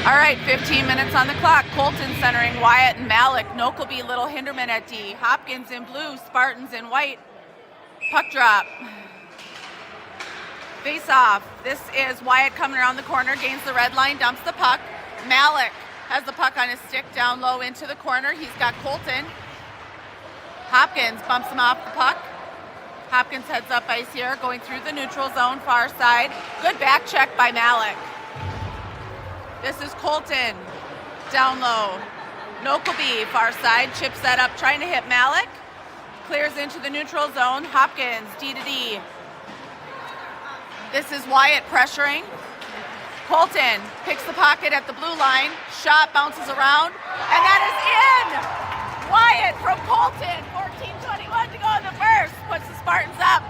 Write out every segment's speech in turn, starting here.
All right, 15 minutes on the clock. Colton centering Wyatt and Malik. Nokleby, Little Hinderman at D. Hopkins in blue, Spartans in white. Puck drop. Face off. This is Wyatt coming around the corner, gains the red line, dumps the puck. Malik has the puck on his stick down low into the corner. He's got Colton. Hopkins bumps him off the puck. Hopkins heads up ice here, going through the neutral zone, far side. Good back check by Malik. This is Colton, down low. Nokleby, far side, chips that up, trying to hit Malik. Clears into the neutral zone. Hopkins, D to D. This is Wyatt pressuring. Colton picks the pocket at the blue line. Shot bounces around, and that is in! Wyatt from Colton, 14:21 to go in the first, puts the Spartans up.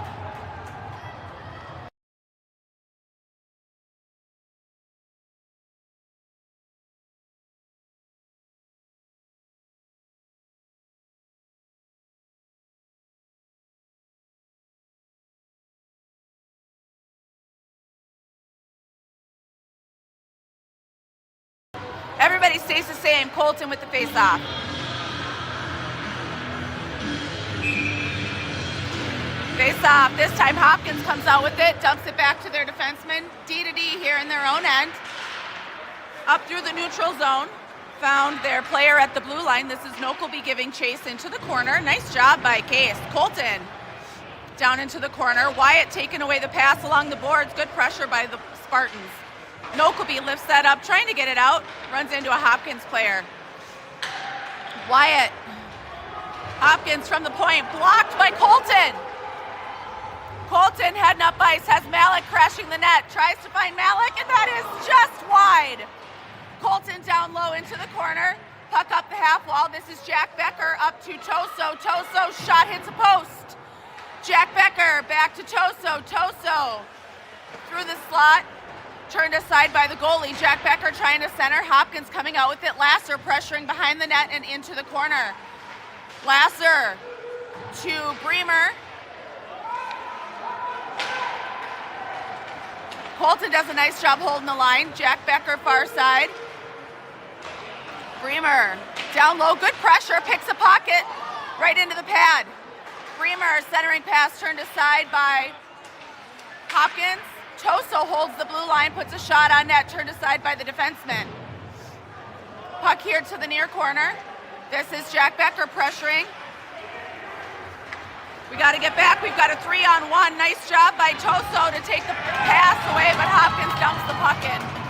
Everybody stays the same. Colton with the face-off. Face-off. This time Hopkins comes out with it, dumps it back to their defenseman. D to D here in their own end. Up through the neutral zone. Found their player at the blue line. This is Nokleby giving chase into the corner. Nice job by Case. Colton down into the corner. Wyatt taking away the pass along the boards. Good pressure by the Spartans. Nokleby lifts that up, trying to get it out. Runs into a Hopkins player. Wyatt. Hopkins from the point. Blocked by Colton. Colton heading up ice. Has Malik crashing the net. Tries to find Malik, and that is just wide. Colton down low into the corner. Puck up the half wall. This is Jack Becker up to Toso. Toso shot hits a post. Jack Becker back to Toso. Toso through the slot. Turned aside by the goalie. Jack Becker trying to center. Hopkins coming out with it. Lasser pressuring behind the net and into the corner. Lasser to Bremer. Colton does a nice job holding the line. Jack Becker far side. Bremer down low. Good pressure. Picks a pocket right into the pad. Bremer centering pass turned aside by Hopkins. Toso holds the blue line, puts a shot on net, turned aside by the defenseman. Puck here to the near corner. This is Jack Becker pressuring. We got to get back. We've got a 3-on-1. Nice job by Toso to take the pass away, but Hopkins dumps the puck in.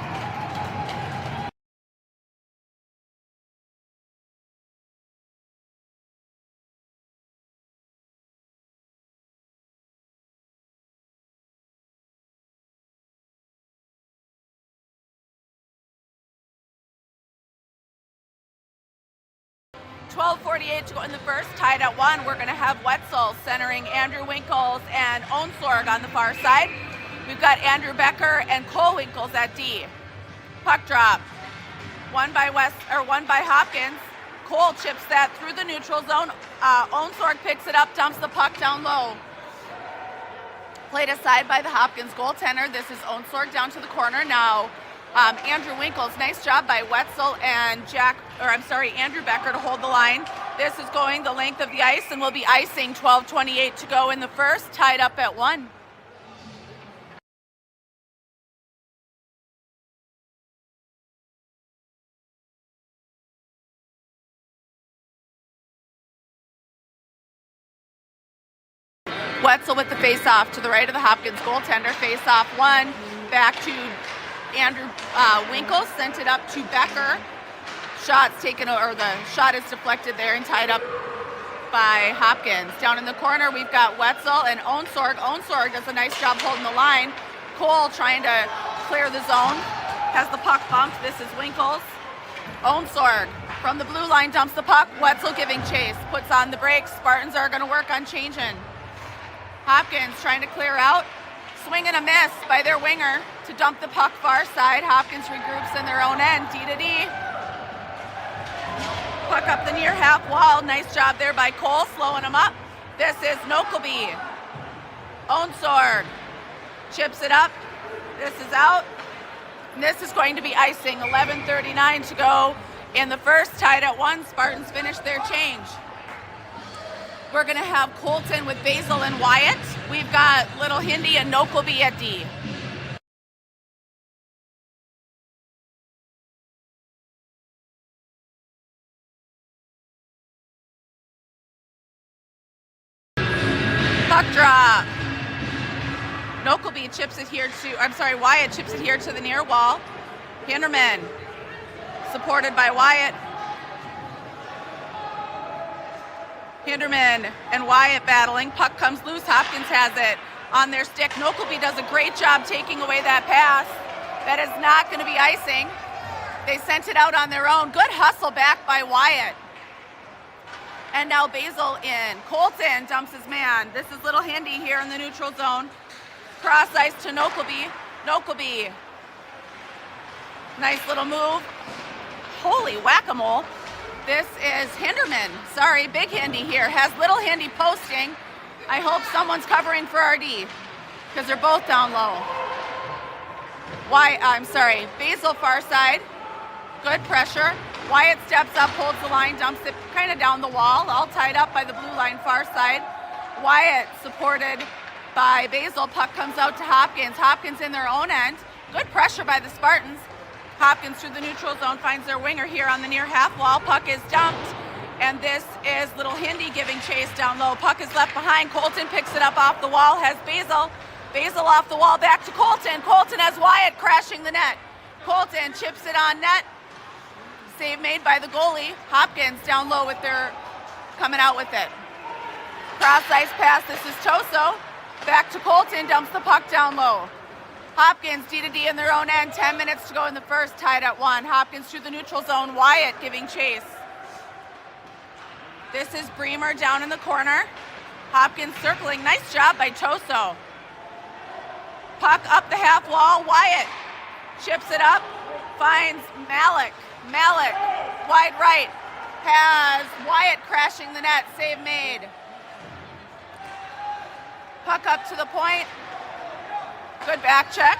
.48 to go in the first, tied at 1. We're going to have Wetzel centering Andrew Winkles and Onsorg on the far side. We've got Andrew Becker and Cole Winkles at D. Puck drop. One by Hopkins. Cole chips that through the neutral zone. Onsorg picks it up, dumps the puck down low. Played aside by the Hopkins goaltender. This is Onsorg down to the corner now. Andrew Winkles, nice job by Wetzel and Andrew Becker to hold the line. This is going the length of the ice and will be icing. 12:28 to go in the first, tied up at 1. Wetzel with the face-off to the right of the Hopkins goaltender. Face-off 1, back to Andrew Winkles, sent it up to Becker. Shot's taken, or the shot is deflected there and tied up by Hopkins. Down in the corner, we've got Wetzel and Onsorg. Onsorg does a nice job holding the line. Cole trying to clear the zone. Has the puck bumped. This is Winkles. Onsorg from the blue line dumps the puck. Wetzel giving chase. Puts on the brakes. Spartans are going to work on changing. Hopkins trying to clear out. Swing and a miss by their winger to dump the puck far side. Hopkins regroups in their own end. D to D. Puck up the near half wall. Nice job there by Cole, slowing him up. This is Nokleby. Onsorg chips it up. This is out. this is going to be icing. 11:39 to go in the first, tied at 1. Spartans finish their change. We're going to have Colton with Basil and Wyatt. We've got Little Hindi and Nokleby at D. Puck drop. Nokleby chips it here to, Wyatt chips it here to the near wall. Hinderman, supported by Wyatt. Hinderman and Wyatt battling. Puck comes loose. Hopkins has it on their stick. Nokleby does a great job taking away that pass. That is not going to be icing. They sent it out on their own. Good hustle back by Wyatt. And now Basil in. Colton dumps his man. This is Little Hindi here in the neutral zone. Cross ice to Nokleby. Nokleby. Nice little move. Holy whack-a-mole. This is Hinderman. Sorry, Big Hindi here. Has Little Hindi posting. I hope someone's covering for RD because they're both down low. Basil far side. Good pressure. Wyatt steps up, holds the line, dumps it kind of down the wall, all tied up by the blue line far side. Wyatt supported by Basil. Puck comes out to Hopkins. Hopkins in their own end. Good pressure by the Spartans. Hopkins through the neutral zone finds their winger here on the near half wall. Puck is dumped, and this is Little Hindi giving chase down low. Puck is left behind. Colton picks it up off the wall, has Basil. Basil off the wall, back to Colton. Colton has Wyatt crashing the net. Colton chips it on net. Save made by the goalie. Hopkins down low coming out with it. Cross ice pass, this is Toso. Back to Colton, dumps the puck down low. Hopkins D to D in their own end, 10 minutes to go in the first, tied at 1. Hopkins through the neutral zone, Wyatt giving chase. This is Bremer down in the corner. Hopkins circling, nice job by Toso. Puck up the half wall, Wyatt chips it up, finds Malik. Malik, wide right, has Wyatt crashing the net, save made. Puck up to the point. Good back check.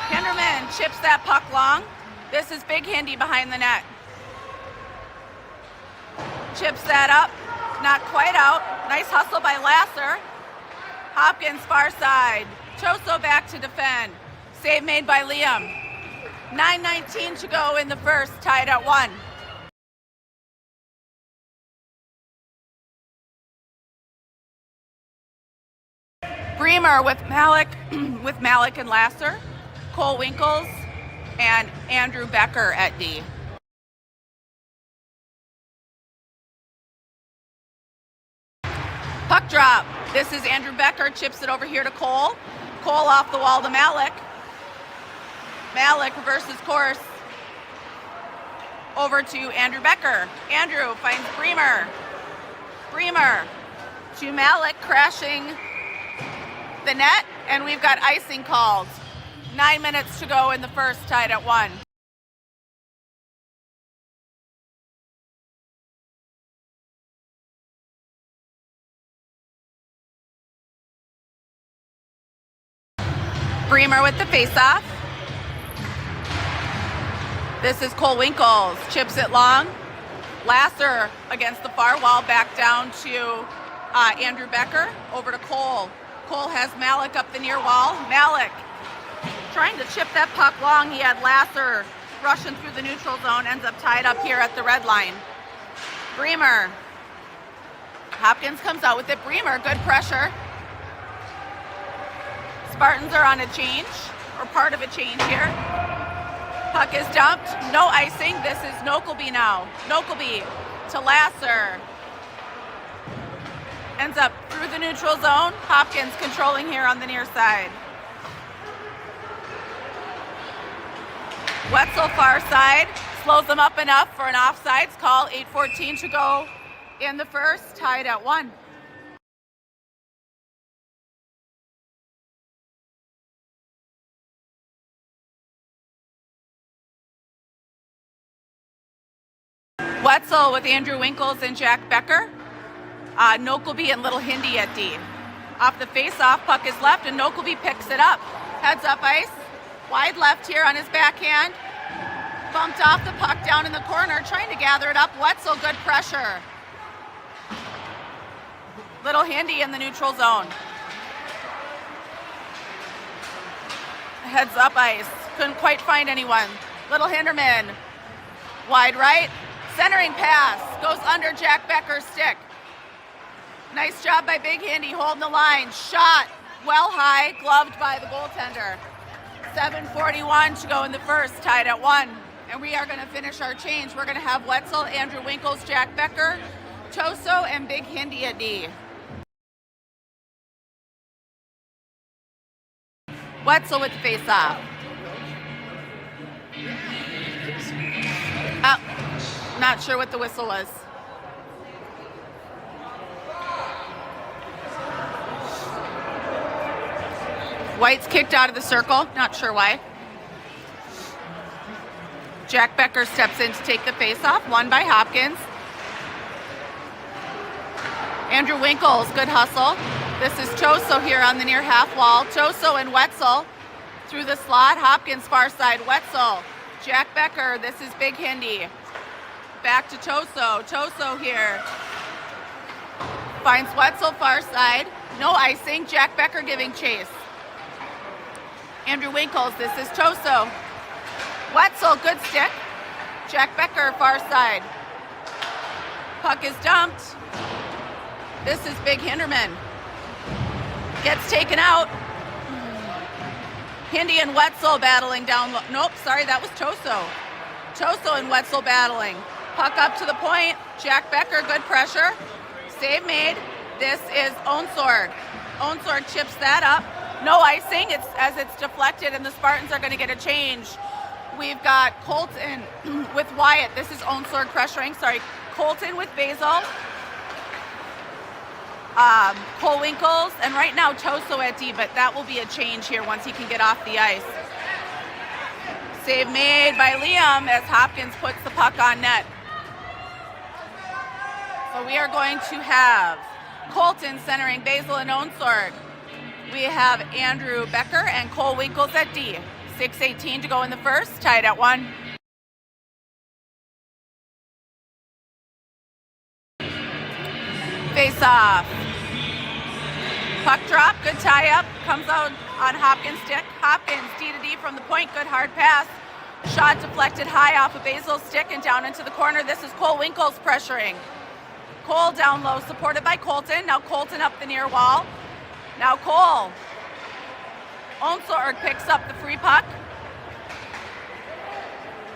Hinderman chips that puck long. This is Big Hindi behind the net. Chips that up, not quite out. Nice hustle by Lasser. Hopkins far side. Toso back to defend. Save made by Liam. 9:19 to go in the first, tied at 1. Bremer with Malik and Lasser, Cole Winkles, and Andrew Becker at D. Puck drop. This is Andrew Becker, chips it over here to Cole. Cole off the wall to Malik. Malik reverses course over to Andrew Becker. Andrew finds Bremer. Bremer to Malik, crashing the net, and we've got icing called. 9 minutes to go in the first, tied at 1. Bremer with the faceoff. This is Cole Winkles, chips it long. Lasser against the far wall, back down to Andrew Becker, over to Cole. Cole has Malik up the near wall. Malik trying to chip that puck long. He had Lasser rushing through the neutral zone, ends up tied up here at the red line. Bremer. Hopkins comes out with it. Bremer, good pressure. Spartans are on a change, or part of a change here. Puck is dumped, no icing. This is Nokleby now. Nokleby to Lasser. Ends up through the neutral zone. Hopkins controlling here on the near side. Wetzel far side, slows them up enough for an offsides call. 8:14 to go in the first, tied at 1. Wetzel with Andrew Winkles and Jack Becker. Nokleby and Little Hindi at D. Off the face-off, puck is left, and Nokleby picks it up. Heads up ice. Wide left here on his backhand. Bumped off the puck down in the corner, trying to gather it up. Wetzel, good pressure. Little Hindy in the neutral zone. Heads up ice. Couldn't quite find anyone. Little Hinderman. Wide right. Centering pass. Goes under Jack Becker's stick. Nice job by Big Hindy holding the line. Shot well high. Gloved by the goaltender. 7:41 to go in the first. Tied at 1. And we are going to finish our change. We're going to have Wetzel, Andrew Winkles, Jack Becker, Toso, and Big Hindy at D. Wetzel with the face-off. Not sure what the whistle was. White's kicked out of the circle. Not sure why. Jack Becker steps in to take the face-off. Won by Hopkins. Andrew Winkles, good hustle. This is Toso here on the near half wall. Toso and Wetzel through the slot. Hopkins far side. Wetzel. Jack Becker. This is Big Hindy. Back to Toso. Toso here. Finds Wetzel far side. No icing. Jack Becker giving chase. Andrew Winkles. This is Toso. Wetzel. Good stick. Jack Becker far side. Puck is dumped. This is Big Hinderman. Gets taken out. Hindy and Wetzel battling down. Nope, sorry, that was Toso. Toso and Wetzel battling. Puck up to the point. Jack Becker, good pressure. Save made. This is Onsword. Onsword chips that up. No icing as it's deflected, and the Spartans are going to get a change. We've got Colton with Wyatt. This is Onsword pressuring. Sorry, Colton with Basil. Cole Winkles, and right now Toso at D, but that will be a change here once he can get off the ice. Save made by Liam as Hopkins puts the puck on net. So we are going to have Colton centering Basil and Onsword. We have Andrew Becker and Cole Winkles at D. 6:18 to go in the first, tied at 1. Face off. Puck drop, good tie up, comes out on Hopkins' stick. Hopkins, D to D from the point, good hard pass. Shot deflected high off of Basil's stick and down into the corner. This is Cole Winkles pressuring. Cole down low, supported by Colton. Now Colton up the near wall. Now Cole. Onsword picks up the free puck.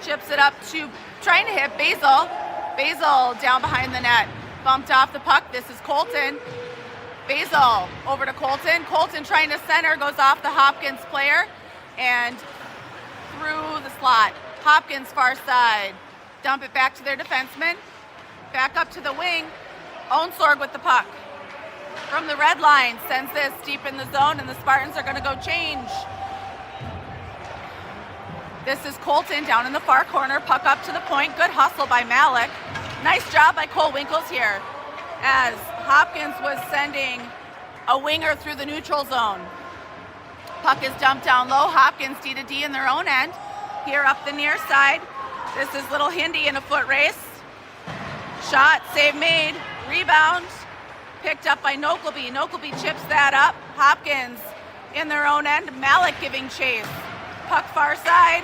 Chips it up to, trying to hit Basil. Basil down behind the net. Bumped off the puck. This is Colton. Basil over to Colton. Colton trying to center, goes off the Hopkins player and through the slot. Hopkins far side. Dump it back to their defenseman. Back up to the wing. Onsword with the puck. From the red line, sends this deep in the zone, and the Spartans are going to go change. This is Colton down in the far corner. Puck up to the point. Good hustle by Malik. Nice job by Cole Winkles here as Hopkins was sending a winger through the neutral zone. Puck is dumped down low. Hopkins D to D in their own end. Here up the near side. This is little Hindy in a foot race. Shot, save made, rebound. Picked up by Nokleby. Nokleby chips that up. Hopkins in their own end. Malik giving chase. Puck far side.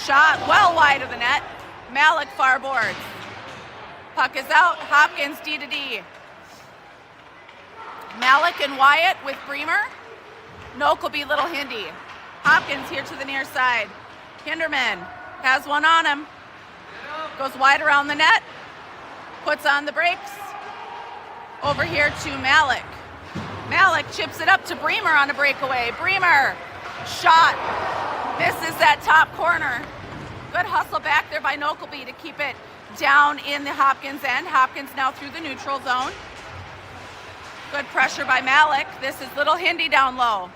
Shot well wide of the net. Malik far boards. Puck is out. Hopkins D to D. Malik and Wyatt with Bremer. Nokleby, little Hindy. Hopkins here to the near side. Hinderman has one on him. Goes wide around the net. Puts on the brakes. Over here to Malik. Malik chips it up to Bremer on a breakaway. Bremer, shot. Misses that top corner. Good hustle back there by Nokleby to keep it down in the Hopkins end. Hopkins now through the neutral zone. Good pressure by Malik. This is little Hindy down low.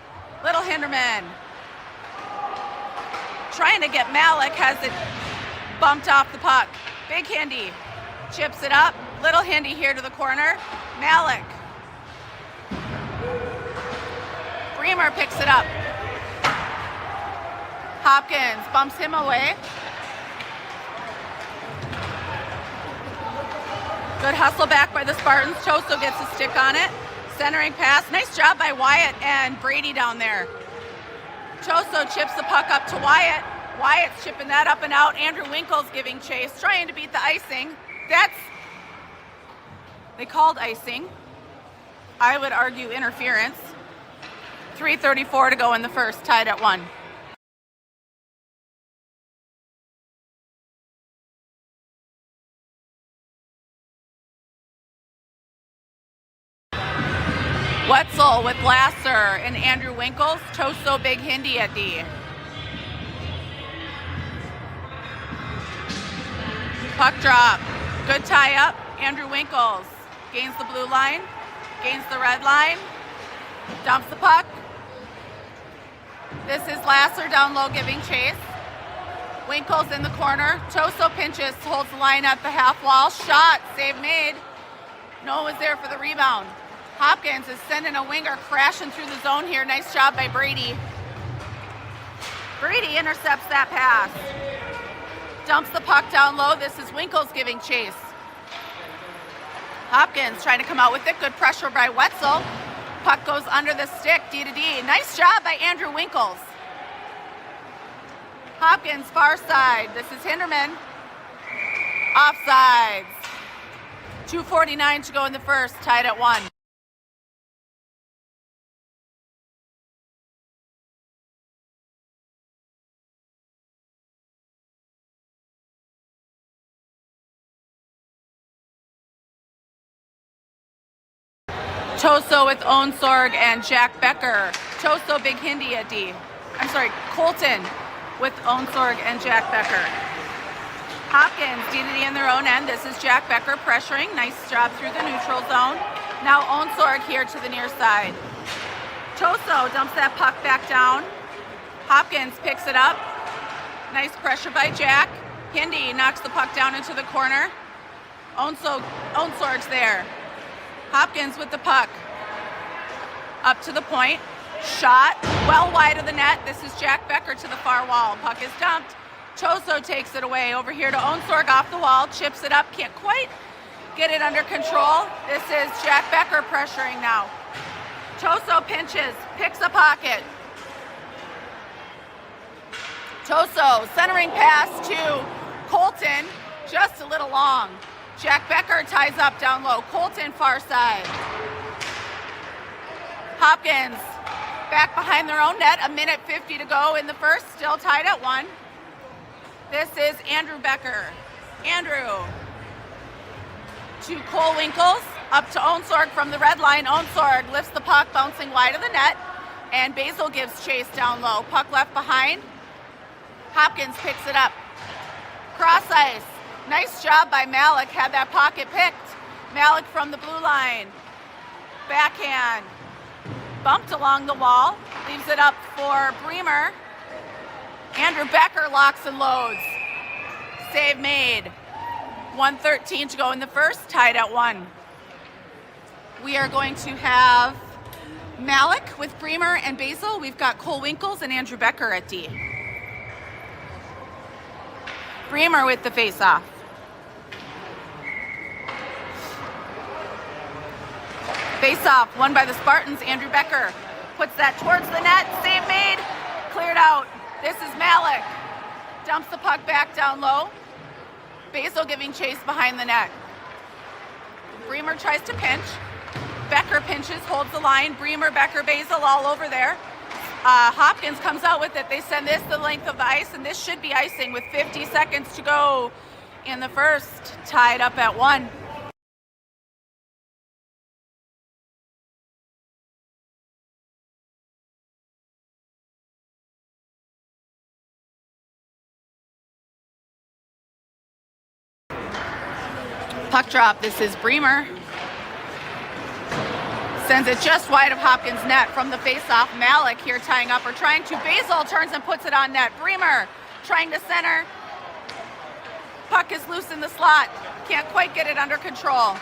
Little Hinderman. Trying to get Malik, has it bumped off the puck. Big Hindy chips it up. Little Hindy here to the corner. Malik. Bremer picks it up. Hopkins bumps him away. Good hustle back by the Spartans. Choso gets a stick on it. Centering pass. Nice job by Wyatt and Brady down there. Choso chips the puck up to Wyatt. Wyatt's chipping that up and out. Andrew Winkles giving chase, trying to beat the icing. They called icing. I would argue interference. 3:34 to go in the first, tied at 1. Wetzel with Lasser and Andrew Winkles. Choso Big Hindi at D. Puck drop. Good tie up. Andrew Winkles gains the blue line, gains the red line, dumps the puck. This is Lasser down low giving chase. Winkles in the corner. Choso pinches, holds the line at the half wall. Shot, save made. No one was there for the rebound. Hopkins is sending a winger crashing through the zone here. Nice job by Brady. Brady intercepts that pass. Dumps the puck down low. This is Winkles giving chase. Hopkins trying to come out with it. Good pressure by Wetzel. Puck goes under the stick, D to D. Nice job by Andrew Winkles. Hopkins far side. This is Hinderman. Offsides. 2:49 to go in the first, tied at 1. Choso with Onsorg and Jack Becker. Choso Big Hindi at D. Colton with Onsorg and Jack Becker. Hopkins, D to D in their own end. This is Jack Becker pressuring. Nice job through the neutral zone. Now Onsorg here to the near side. Choso dumps that puck back down. Hopkins picks it up. Nice pressure by Jack. Hindi knocks the puck down into the corner. Onsorg's there. Hopkins with the puck. Up to the point. Shot. Well wide of the net. This is Jack Becker to the far wall. Puck is dumped. Choso takes it away. Over here to Onsorg off the wall. Chips it up. Can't quite get it under control. This is Jack Becker pressuring now. Choso pinches. Picks a pocket. Choso centering pass to Colton. Just a little long. Jack Becker ties up down low. Colton far side. Hopkins back behind their own net. 1:50 to go in the first. Still tied at 1. This is Andrew Becker. Andrew to Cole Winkles. Up to Onsorg from the red line. Onsorg lifts the puck, bouncing wide of the net. And Basil gives chase down low. Puck left behind. Hopkins picks it up. Cross ice. Nice job by Malik, had that pocket picked. Malik from the blue line. Backhand. Bumped along the wall. Leaves it up for Bremer. Andrew Becker locks and loads. Save made. 1:13 to go in the first, tied at 1. We are going to have Malik with Bremer and Basil. We've got Cole Winkles and Andrew Becker at D. Bremer with the face-off. Face-off, won by the Spartans. Andrew Becker puts that towards the net. Save made. Cleared out. This is Malik. Dumps the puck back down low. Basil giving chase behind the net. Bremer tries to pinch. Becker pinches, holds the line. Bremer, Becker, Basil all over there. Hopkins comes out with it. They send this the length of the ice, and this should be icing with 50 seconds to go in the first. Tied up at 1. Puck drop. This is Bremer. Sends it just wide of Hopkins' net from the face-off. Malik here tying up or trying to. Basil turns and puts it on net. Bremer trying to center. Puck is loose in the slot. Can't quite get it under control.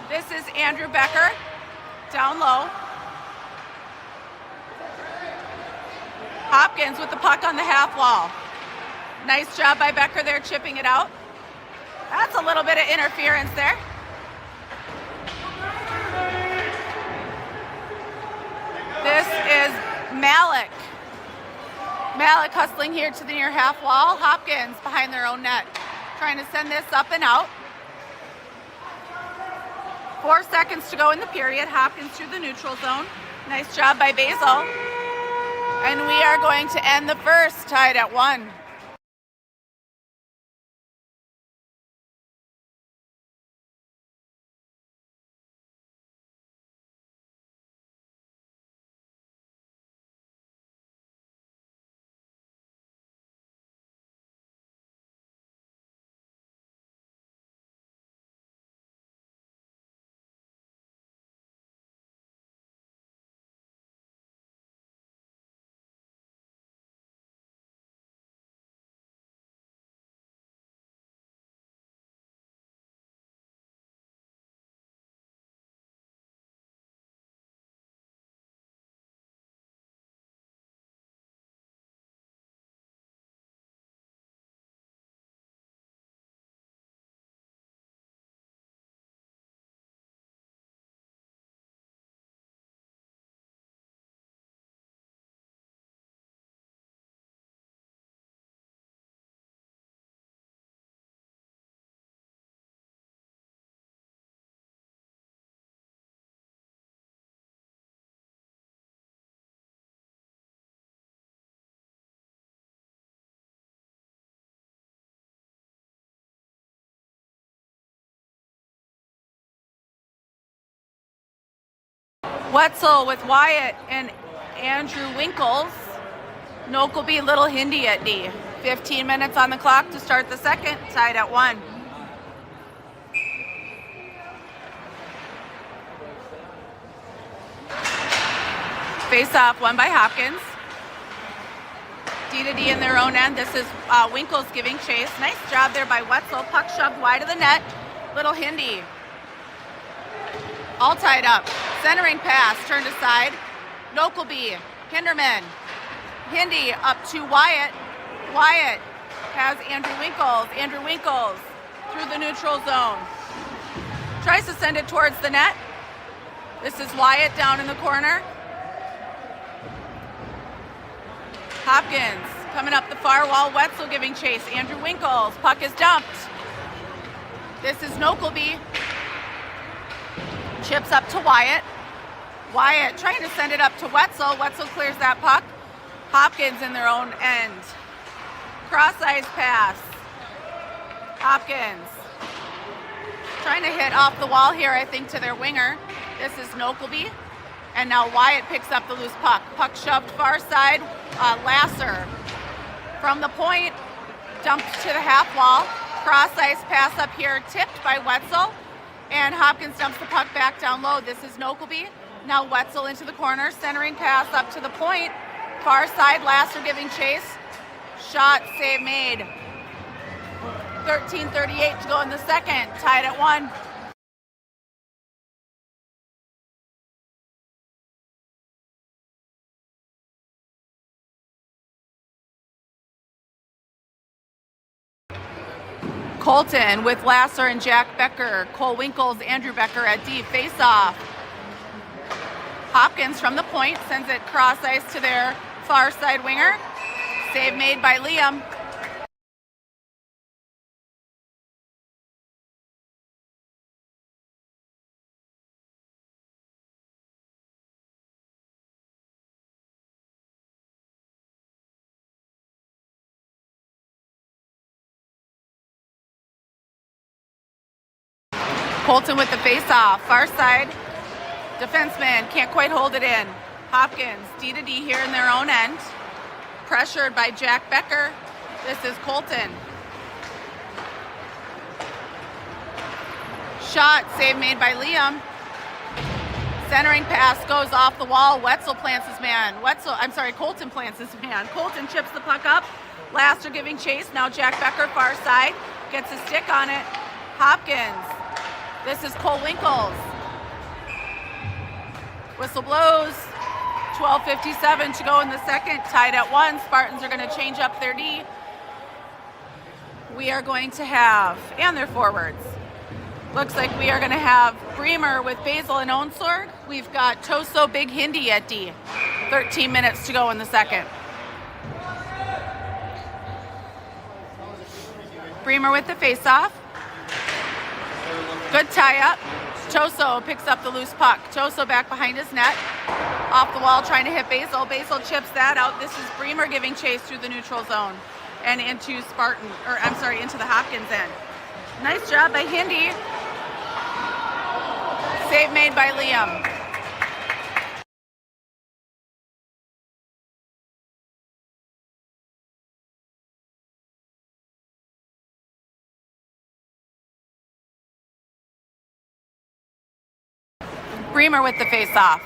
This is Andrew Becker down low. Hopkins with the puck on the half wall. Nice job by Becker there, chipping it out. That's a little bit of interference there. This is Malik. Malik hustling here to the near half wall. Hopkins behind their own net, trying to send this up and out. 4 seconds to go in the period. Hopkins through the neutral zone. Nice job by Basil. And we are going to end the first tied at 1. Wetzel with Wyatt and Andrew Winkles. Nokelby, Little Hindi at D. 15 minutes on the clock to start the second, tied at 1. Face off, won by Hopkins. D to D in their own end. This is Winkles giving chase. Nice job there by Wetzel. Puck shoved wide of the net. Little Hindi. All tied up. Centering pass, turned aside. Nokelby, Hinderman. Hindi up to Wyatt. Wyatt has Andrew Winkles. Andrew Winkles through the neutral zone. Tries to send it towards the net. This is Wyatt down in the corner. Hopkins coming up the far wall. Wetzel giving chase. Andrew Winkles. Puck is dumped. This is Nokelby. Chips up to Wyatt. Wyatt trying to send it up to Wetzel. Wetzel clears that puck. Hopkins in their own end. Cross-ice pass. Hopkins trying to hit off the wall here, I think, to their winger. This is Nokelby. And now Wyatt picks up the loose puck. Puck shoved far side. Lasser from the point. Dumped to the half wall. Cross-ice pass up here, tipped by Wetzel. And Hopkins dumps the puck back down low. This is Nokelby. Now Wetzel into the corner. Centering pass up to the point. Far side, Lasser giving chase. Shot, save made. 13:38 to go in the second. Tied at 1. Colton with Lasser and Jack Becker. Cole Winkles, Andrew Becker at D. Face off. Hopkins from the point sends it cross ice to their far side winger. Save made by Liam. Colton with the face-off, far side. Defenseman can't quite hold it in. Hopkins, D to D here in their own end. Pressured by Jack Becker. This is Colton. Shot, save made by Liam. Centering pass goes off the wall. Wetzel plants his man. Colton plants his man. Colton chips the puck up. Lasser giving chase. Now Jack Becker, far side. Gets a stick on it. Hopkins. This is Cole Winkles. Whistle blows. 12:57 to go in the second, tied at 1. Spartans are going to change up their D. We are going to have, and their forwards. Looks like we are going to have Bremer with Basil and Onsorg. We've got Toso Big Hindi at D. 13 minutes to go in the second. Bremer with the faceoff. Good tie-up. Toso picks up the loose puck. Toso back behind his net. Off the wall trying to hit Basil. Basil chips that out. This is Bremer giving chase through the neutral zone and into into the Hopkins end. Nice job by Hindi. Save made by Liam. Bremer with the face-off.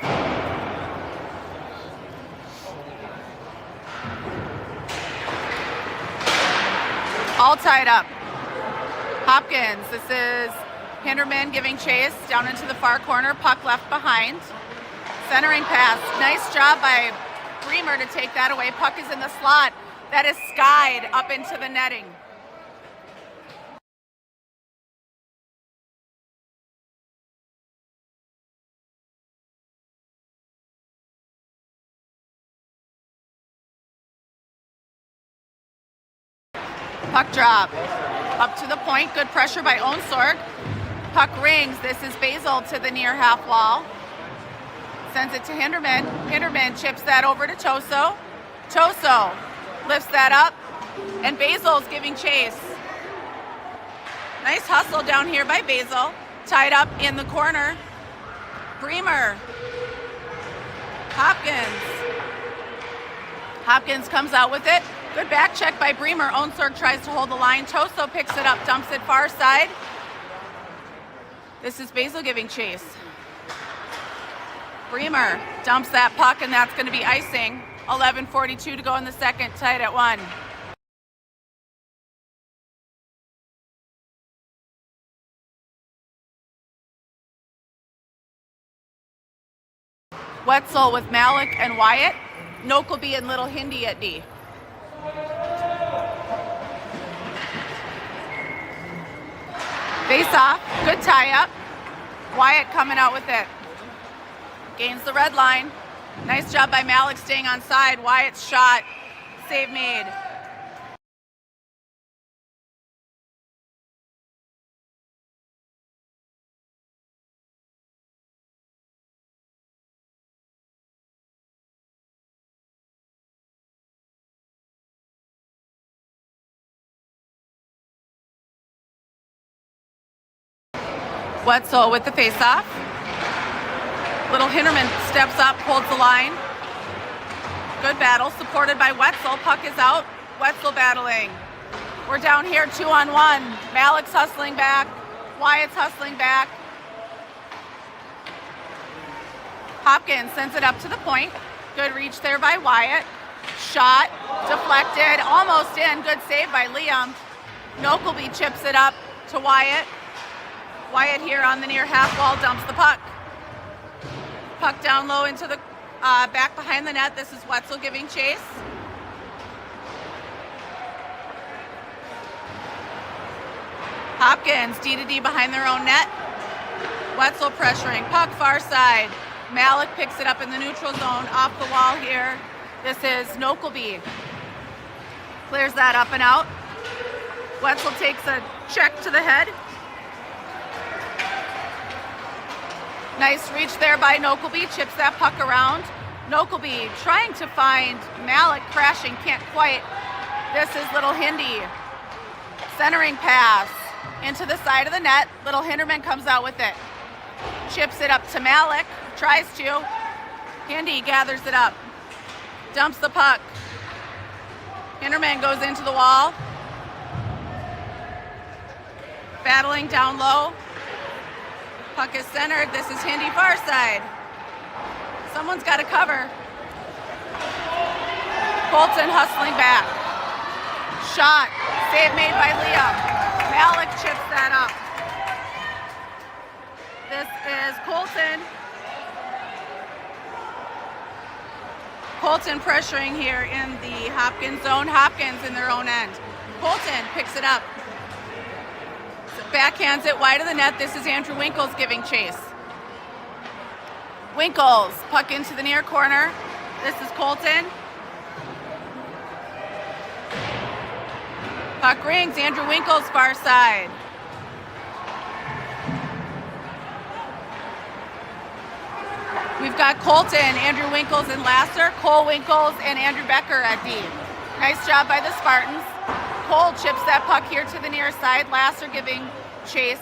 All tied up. Hopkins, this is Hinderman giving chase down into the far corner, puck left behind. Centering pass, nice job by Bremer to take that away. Puck is in the slot. That is skied up into the netting. Puck drop, up to the point, good pressure by Onsorg. Puck rings, this is Basil to the near half wall. Sends it to Hinderman. Hinderman chips that over to Toso. Toso lifts that up, and Basil's giving chase. Nice hustle down here by Basil. Tied up in the corner. Bremer. Hopkins. Hopkins comes out with it. Good back check by Bremer. Onsorg tries to hold the line. Toso picks it up, dumps it far side. This is Basil giving chase. Bremer dumps that puck, and that's going to be icing. 11:42 to go in the second, tied at 1. Wetzel with Malik and Wyatt. Nokelby and Little Hindi at D. Face off, good tie up. Wyatt coming out with it. Gains the red line. Nice job by Malik staying on side. Wyatt's shot, save made. Wetzel with the face-off. Little Hinderman steps up, holds the line. Good battle, supported by Wetzel. Puck is out. Wetzel battling. We're down here 2-on-1. Malik's hustling back. Wyatt's hustling back. Hopkins sends it up to the point. Good reach there by Wyatt. Shot, deflected, almost in. Good save by Liam. Nokelby chips it up to Wyatt. Wyatt here on the near half wall dumps the puck. Puck down low into the back behind the net. This is Wetzel giving chase. Hopkins D-to-D behind their own net. Wetzel pressuring, puck far side. Malik picks it up in the neutral zone, off the wall here. This is Nokelby. Clears that up and out. Wetzel takes a check to the head. Nice reach there by Nokelby, chips that puck around. Nokelby trying to find Malik, crashing, can't quite. This is Little Hindi. Centering pass into the side of the net. Little Hinderman comes out with it. Chips it up to Malik, tries to. Hindi gathers it up. Dumps the puck. Hinderman goes into the wall. Battling down low. Puck is centered. This is Hindi far side. Someone's got to cover. Colton hustling back. Shot. Save made by Liam. Malik chips that up. This is Colton. Colton pressuring here in the Hopkins zone. Hopkins in their own end. Colton picks it up. Backhands it wide of the net. This is Andrew Winkles giving chase. Winkles, puck into the near corner. This is Colton. Puck rings, Andrew Winkles far side. We've got Colton, Andrew Winkles, and Lasser. Cole Winkles and Andrew Becker at D. Nice job by the Spartans. Cole chips that puck here to the near side. Lasser giving chase.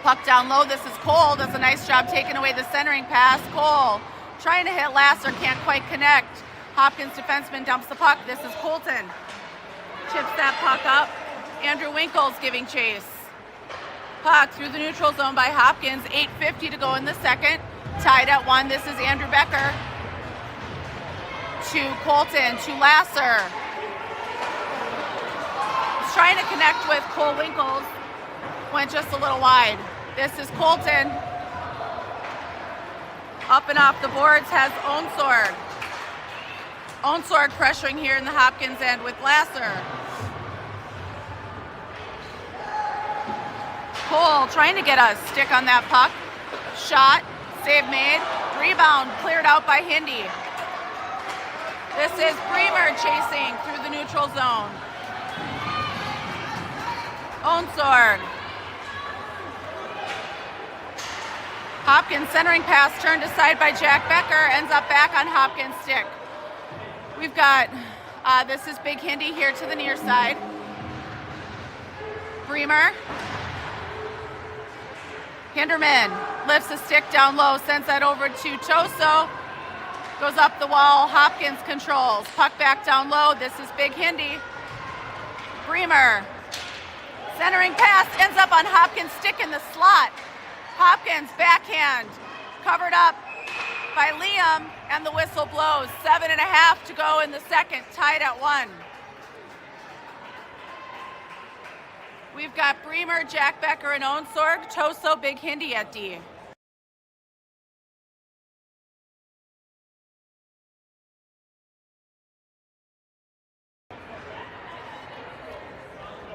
Puck down low. This is Cole. Does a nice job taking away the centering pass. Cole trying to hit Lasser. Can't quite connect. Hopkins defenseman dumps the puck. This is Colton. Chips that puck up. Andrew Winkles giving chase. Puck through the neutral zone by Hopkins. 8:50 to go in the second. Tied at 1. This is Andrew Becker. To Colton. To Lasser. He's trying to connect with Cole Winkles. Went just a little wide. This is Colton. Up and off the boards has Onsorg. Onsorg pressuring here in the Hopkins end with Lasser. Cole trying to get a stick on that puck. Shot. Save made. Rebound cleared out by Hindi. This is Bremer chasing through the neutral zone. Onsorg. Hopkins centering pass turned aside by Jack Becker. Ends up back on Hopkins' stick. We've got, this is Big Hindi here to the near side. Bremer. Hinderman lifts a stick down low, sends that over to Toso. Goes up the wall, Hopkins controls. Puck back down low, this is Big Hindi. Bremer. Centering pass, ends up on Hopkins' stick in the slot. Hopkins, backhand, covered up by Liam, and the whistle blows. 7.5 to go in the second, tied at 1. We've got Bremer, Jack Becker, and Onsorg. Toso, Big Hindi at D.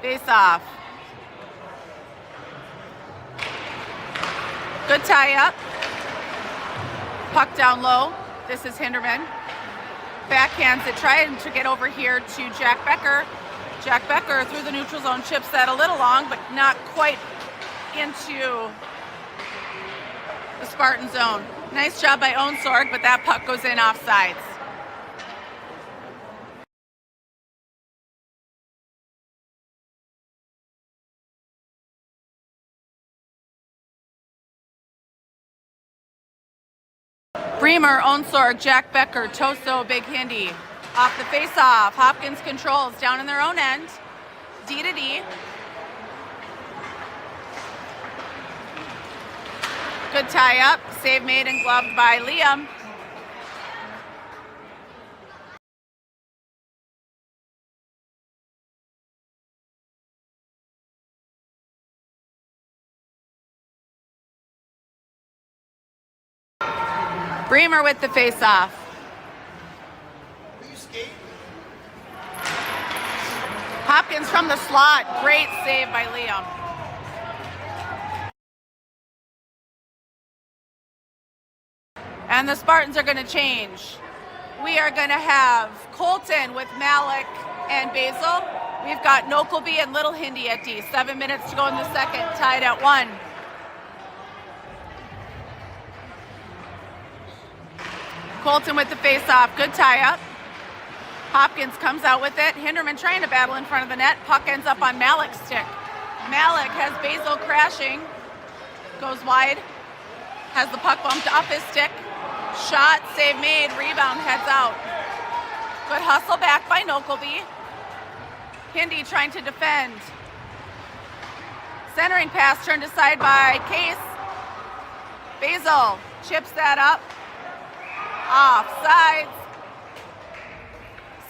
Face off. Good tie up. Puck down low. This is Hinderman. Backhands it, trying to get over here to Jack Becker. Jack Becker through the neutral zone, chips that a little long, but not quite into the Spartan zone. Nice job by Onsorg, but that puck goes in offsides. Bremer, Onsorg, Jack Becker, Toso, Big Hindi. Off the face-off, Hopkins controls down in their own end. D to D. Good tie-up, save made and gloved by Liam. Bremer with the face-off. Hopkins from the slot. Great save by Liam. And the Spartans are going to change. We are going to have Colton with Malik and Basil. We've got Nokelby and Little Hindi at D. 7 minutes to go in the second, tied at 1. Colton with the face-off. Good tie-up. Hopkins comes out with it. Hinderman trying to battle in front of the net. Puck ends up on Malik's stick. Malik has Basil crashing. Goes wide. Has the puck bumped off his stick. Shot, save made, rebound, heads out. Good hustle back by Nokelby. Hindi trying to defend. Centering pass turned aside by Case. Basil chips that up. Offsides.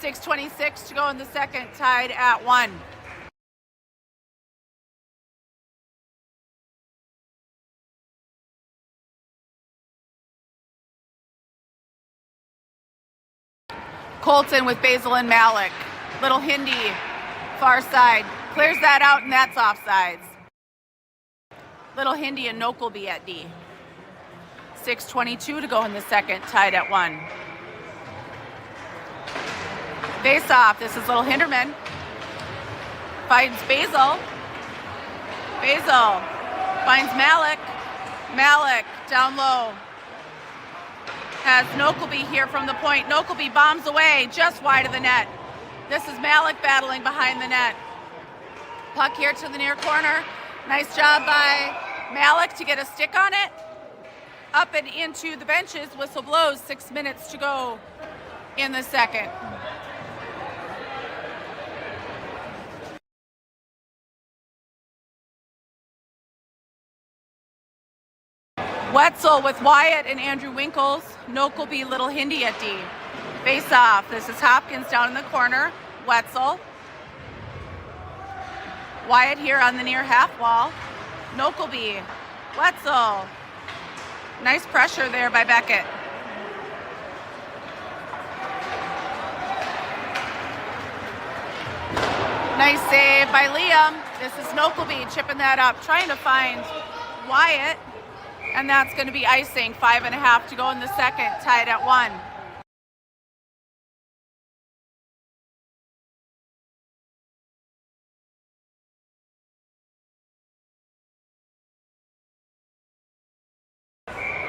6:26 to go in the second, tied at 1. Colton with Basil and Malik. Little Hindi, far side. Clears that out, and that's offsides. Little Hindi and Nokelby at D. 6:22 to go in the second, tied at 1. Face off. This is Little Hinderman. Finds Basil. Basil finds Malik. Malik down low. Has Nokelby here from the point. Nokelby bombs away just wide of the net. This is Malik battling behind the net. Puck here to the near corner. Nice job by Malik to get a stick on it. Up and into the benches. Whistle blows. 6 minutes to go in the second. Wetzel with Wyatt and Andrew Winkles. Nokelby, Little Hindi at D. Face off. This is Hopkins down in the corner. Wetzel. Wyatt here on the near half wall. Nokelby. Wetzel. Nice pressure there by Beckett. Nice save by Liam. This is Nokelby chipping that up, trying to find Wyatt. And that's going to be icing. 5.5 to go in the second, tied at 1.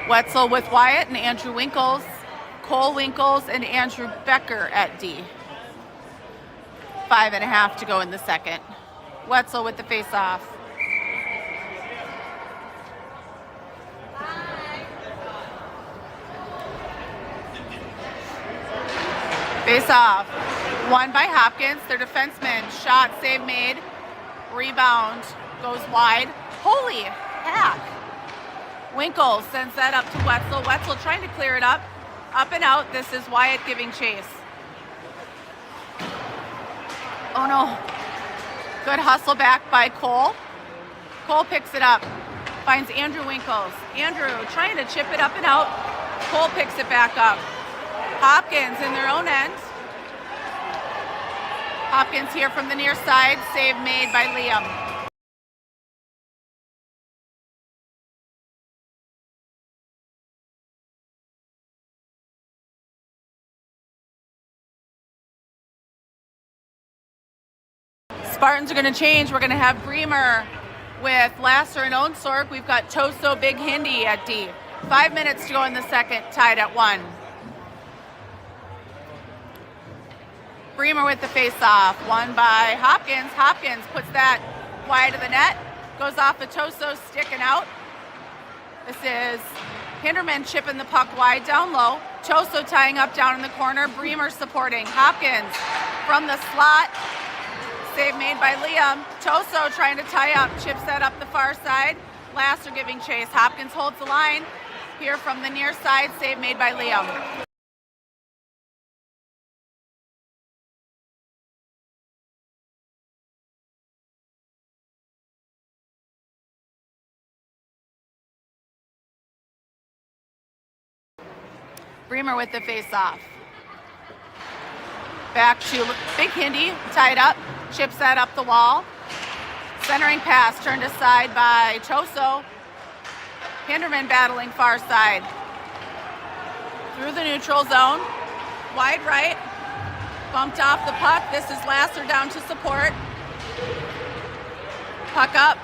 Wetzel with Wyatt and Andrew Winkles. Cole Winkles and Andrew Becker at D. 5.5 to go in the second. Wetzel with the face-off. Face off. Won by Hopkins. Their defenseman. Shot, save made. Rebound. Goes wide. Holy heck. Winkles sends that up to Wetzel. Wetzel trying to clear it up. Up and out. This is Wyatt giving chase. Oh no. Good hustle back by Cole. Cole picks it up. Finds Andrew Winkles. Andrew trying to chip it up and out. Cole picks it back up. Hopkins in their own end. Hopkins here from the near side. Save made by Liam. Spartans are going to change. We're going to have Bremer with Lasser and Onsorg. We've got Toso Big Hindi at D. 5 minutes to go in the second, tied at 1. Bremer with the face-off, won by Hopkins. Hopkins puts that wide of the net, goes off the Toso stick and out. This is Hinderman chipping the puck wide down low. Toso tying up down in the corner. Bremer supporting. Hopkins from the slot. Save made by Liam. Toso trying to tie up, chips that up the far side. Lasser giving chase. Hopkins holds the line. Here from the near side, save made by Liam. Bremer with the face-off. Back to Big Hindi, tied up, chips that up the wall. Centering pass turned aside by Toso. Hinderman battling far side. Through the neutral zone, wide right, bumped off the puck. This is Lasser down to support. Puck up.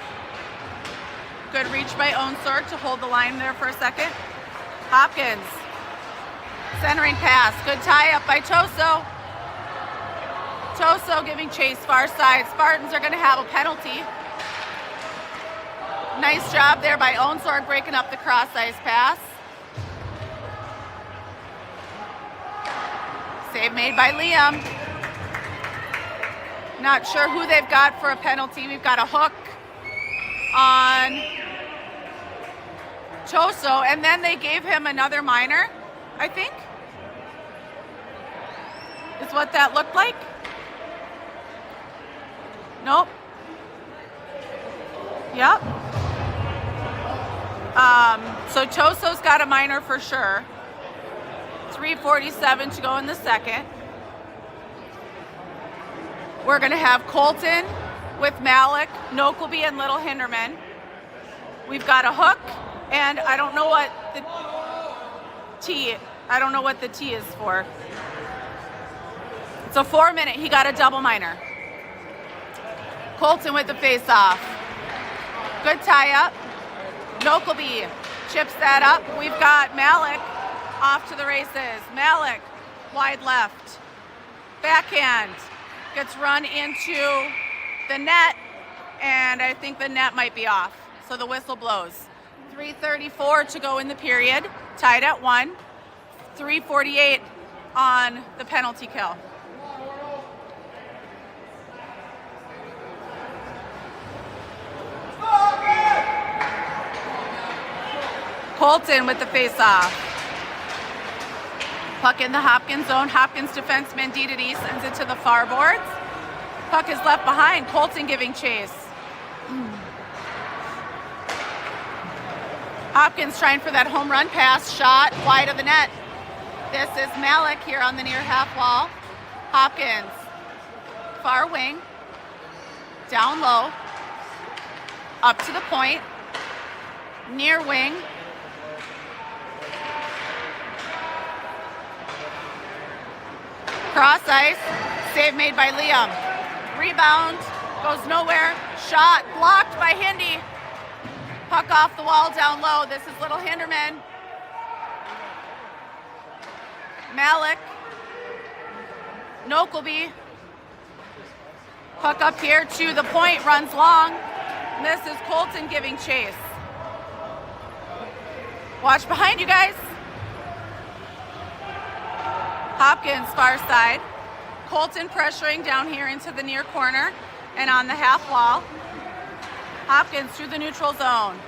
Good reach by Onsorg to hold the line there for a second. Hopkins. Centering pass, good tie up by Toso. Toso giving chase far side. Spartans are going to have a penalty. Nice job there by Onsorg breaking up the cross ice pass. Save made by Liam. Not sure who they've got for a penalty. We've got a hook on Toso, and then they gave him another minor, I think, is what that looked like. Nope. Yep. So Toso's got a minor for sure. 3:47 to go in the second. We're going to have Colton with Malik, Nokleby, and Little Hinderman. We've got a hook, and I don't know what the T is for. It's a 4-minute. He got a double minor. Colton with the face-off. Good tie-up. Nokleby chips that up. We've got Malik off to the races. Malik, wide left. Backhand. Gets run into the net, and I think the net might be off. So the whistle blows. 3:34 to go in the period. Tied at 1. 3:48 on the penalty kill. Colton with the face-off. Puck in the Hopkins zone. Hopkins defenseman D sends it to the far boards. Puck is left behind. Colton giving chase. Hopkins trying for that home run pass. Shot wide of the net. This is Malik here on the near half wall. Hopkins, far wing. Down low. Up to the point. Near wing. Cross ice, save made by Liam. Rebound, goes nowhere. Shot blocked by Hindi. Puck off the wall down low. This is Little Hinderman. Malik. Nokleby. Puck up here to the point, runs long. And this is Colton giving chase. Watch behind you guys. Hopkins far side. Colton pressuring down here into the near corner and on the half wall. Hopkins through the neutral zone.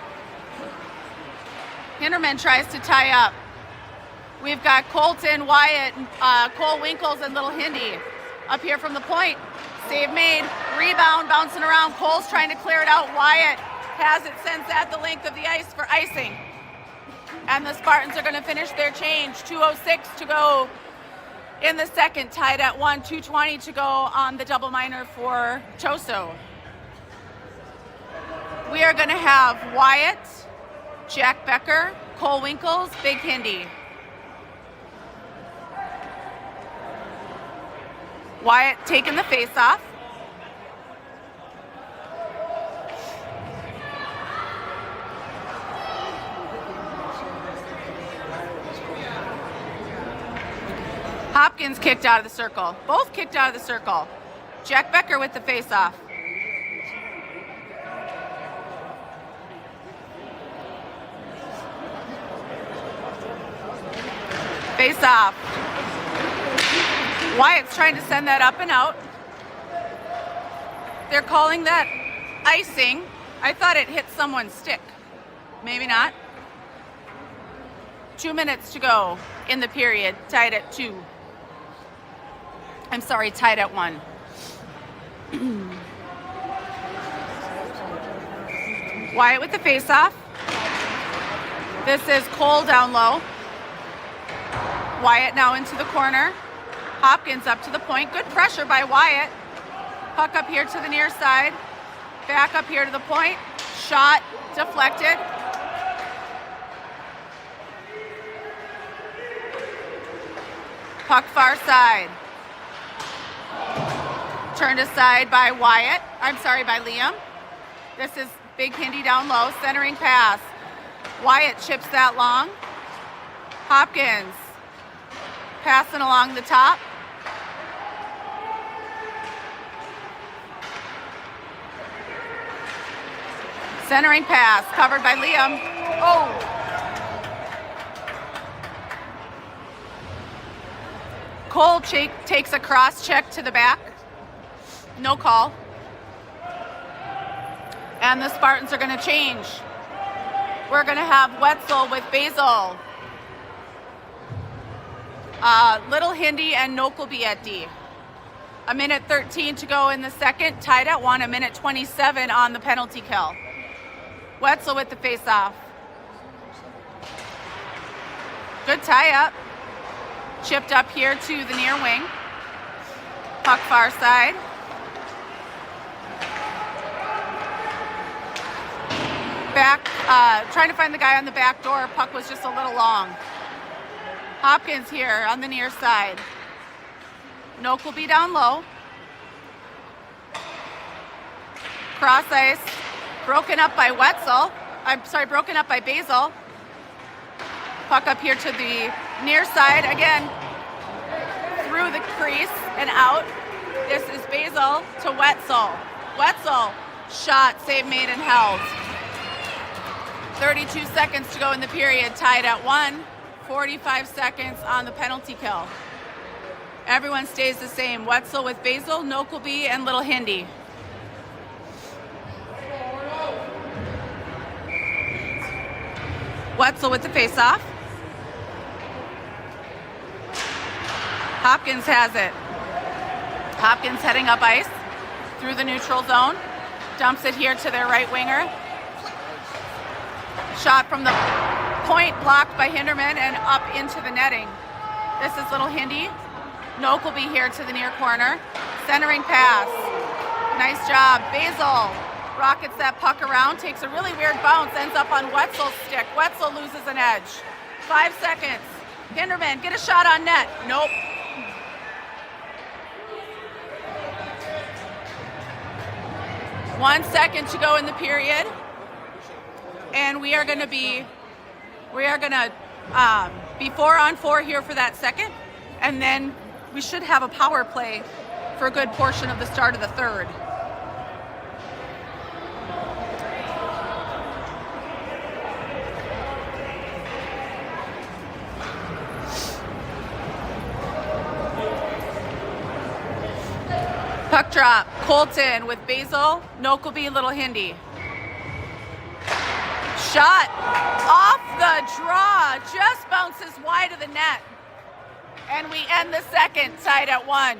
Hinderman tries to tie up. We've got Colton, Wyatt, Cole Winkles, and Little Hindi up here from the point. Save made. Rebound bouncing around. Cole's trying to clear it out. Wyatt has it, sends that the length of the ice for icing. And the Spartans are going to finish their change. 2:06 to go in the second, tied at 1, 2:20 to go on the double minor for Choso. We are going to have Wyatt, Jack Becker, Cole Winkles, Big Hindi. Wyatt taking the face-off. Hopkins kicked out of the circle. Both kicked out of the circle. Jack Becker with the face-off. Face-off. Wyatt's trying to send that up and out. They're calling that icing. I thought it hit someone's stick. Maybe not. 2 minutes to go in the period, tied at 2. I'm sorry, tied at 1. Wyatt with the face-off. This is Cole down low. Wyatt now into the corner. Hopkins up to the point. Good pressure by Wyatt. Puck up here to the near side. Back up here to the point. Shot deflected. Puck far side. Turned aside by Wyatt. I'm sorry, by Liam. This is Big Hindi down low. Centering pass. Wyatt chips that long. Hopkins passing along the top. Centering pass, covered by Liam. Oh! Cole takes a cross check to the back. No call. And the Spartans are going to change. We're going to have Wetzel with Basil. Little Hindi and Nokleby at D. 1:13 to go in the second, tied at 1, 1:27 on the penalty kill. Wetzel with the face-off. Good tie-up. Chipped up here to the near wing. Puck far side. Back, trying to find the guy on the back door. Puck was just a little long. Hopkins here on the near side. Noak will be down low. Cross ice, broken up by Wetzel. Broken up by Basil. Puck up here to the near side again, through the crease and out. This is Basil to Wetzel. Wetzel, shot, save made and held. 32 seconds to go in the period, tied at 1. 45 seconds on the penalty kill. Everyone stays the same. Wetzel with Basil, Nokelby, and Little Hindy. Wetzel with the faceoff. Hopkins has it. Hopkins heading up ice through the neutral zone. Dumps it here to their right winger. Shot from the point, blocked by Hinderman and up into the netting. This is Little Hindy. Nokelby here to the near corner. Centering pass. Nice job. Basil rockets that puck around, takes a really weird bounce, ends up on Wetzel's stick. Wetzel loses an edge. 5 seconds. Hinderman, get a shot on net. Nope. One second to go in the period. And we are going to be 4-on-4 here for that second. And then we should have a power play for a good portion of the start of the third. Puck drop, Colton with Basil, Nokelby, Little Hindy. Shot off the draw, just bounces wide of the net. And we end the second tied at 1.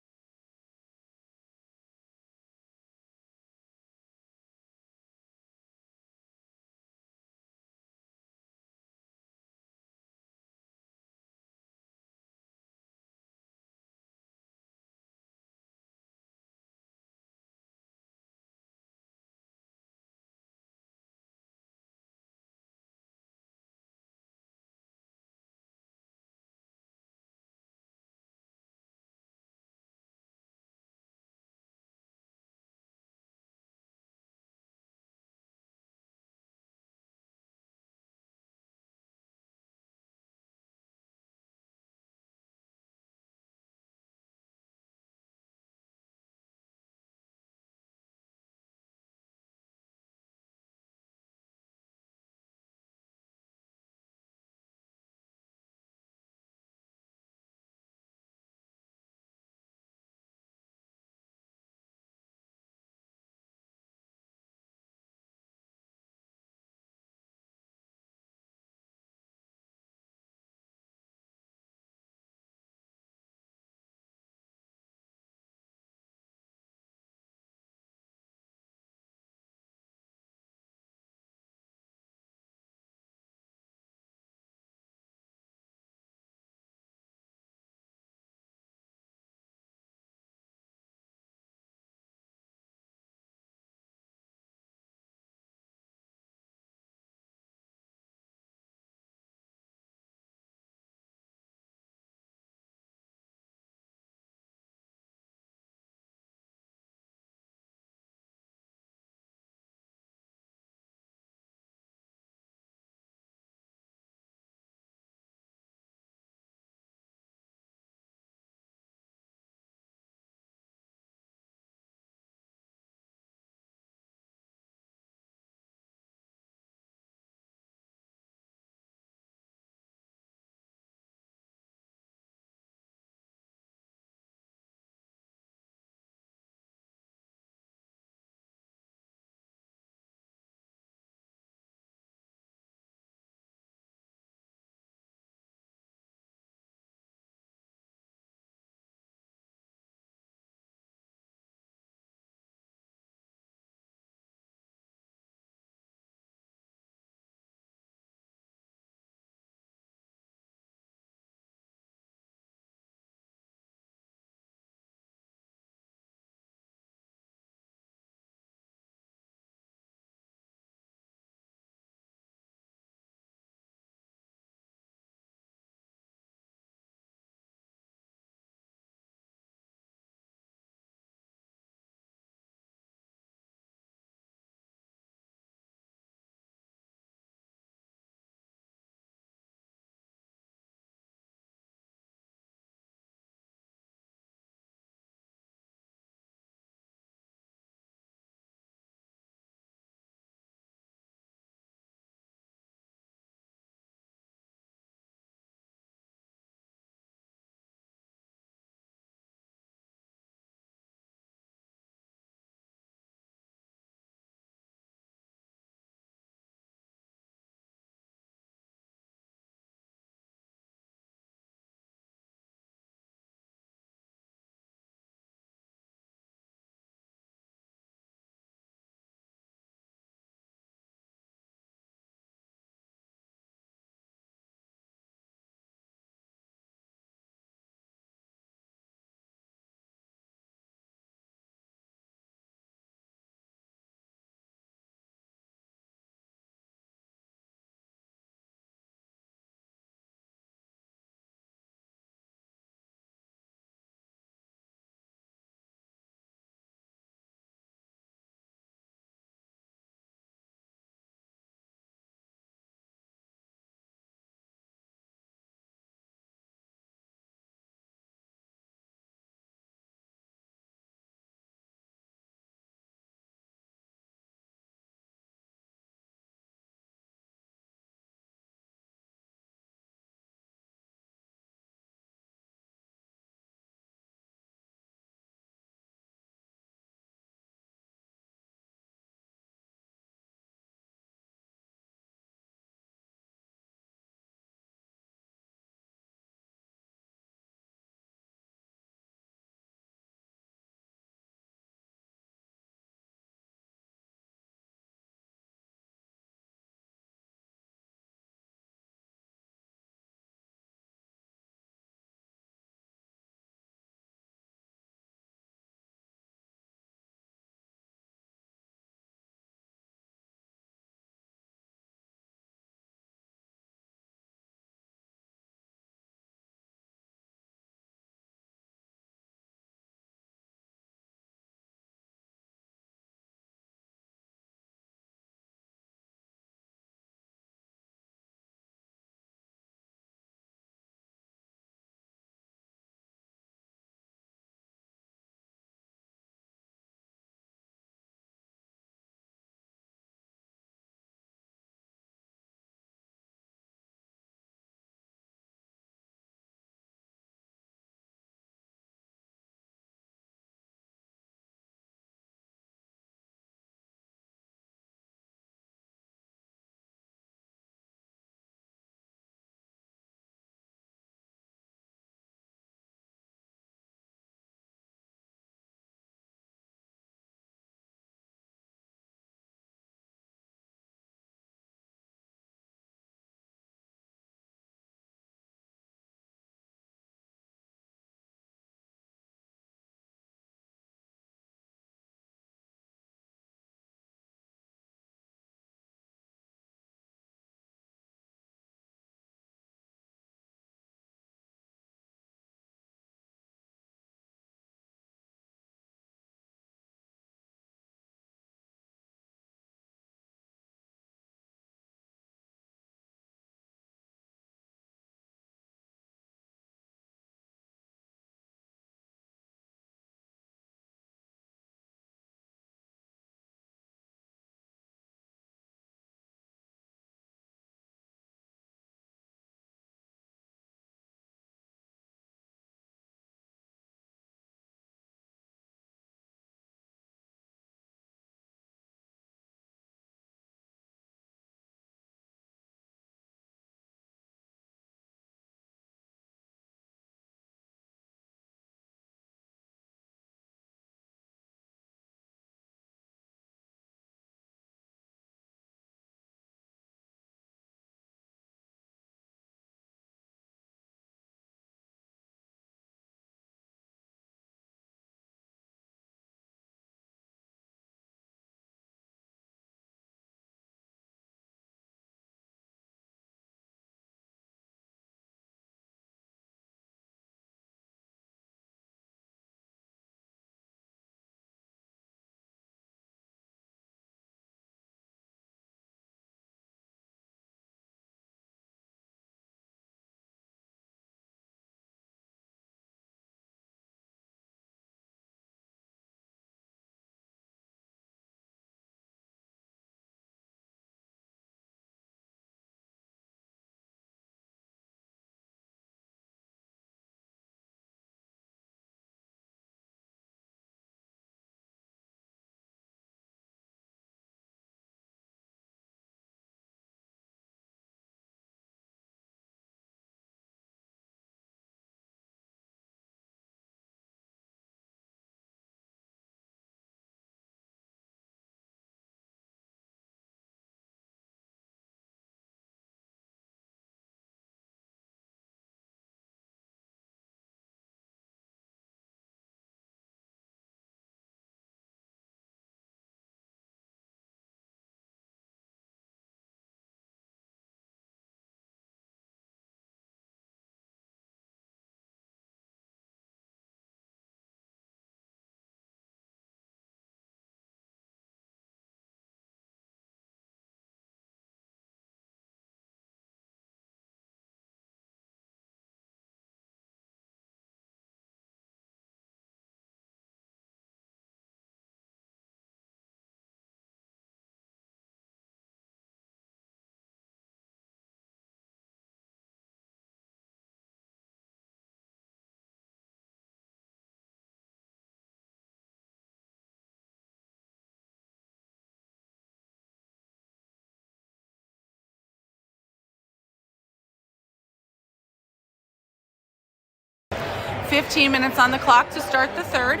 15 minutes on the clock to start the third.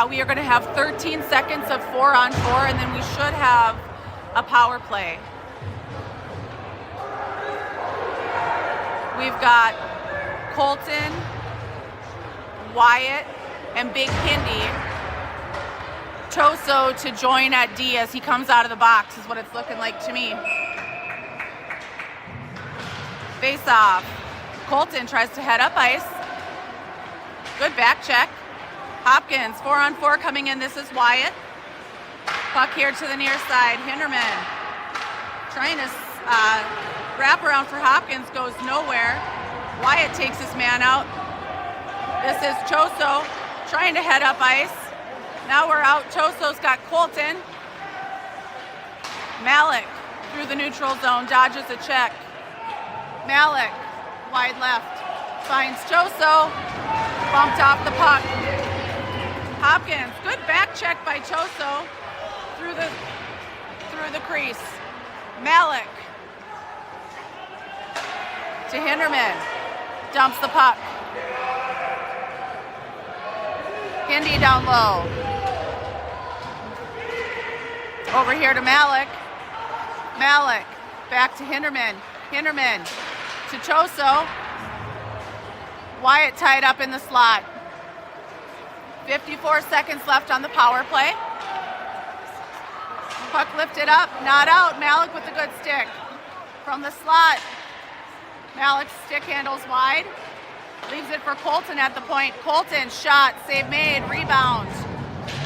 We are going to have 13 seconds of 4-on-4, and then we should have a power play. We've got Colton, Wyatt, and Big Hindi. Choso to join at D as he comes out of the box is what it's looking like to me. Face off. Colton tries to head up ice. Good back check. Hopkins, 4-on-4 coming in. This is Wyatt. Puck here to the near side. Hinderman trying to wrap around for Hopkins, goes nowhere. Wyatt takes his man out. This is Choso trying to head up ice. Now we're out. Choso's got Colton. Malik through the neutral zone, dodges a check. Malik, wide left, finds Choso, bumped off the puck. Hopkins, good back check by Choso through the crease. Malik to Hinderman, dumps the puck. Hindi down low. Over here to Malik. Malik back to Hinderman. Hinderman to Choso. Wyatt tied up in the slot. 54 seconds left on the power play. Puck lifted up, not out. Malik with a good stick. From the slot, Malik's stick handles wide. Leaves it for Colton at the point. Colton, shot, save made, rebound.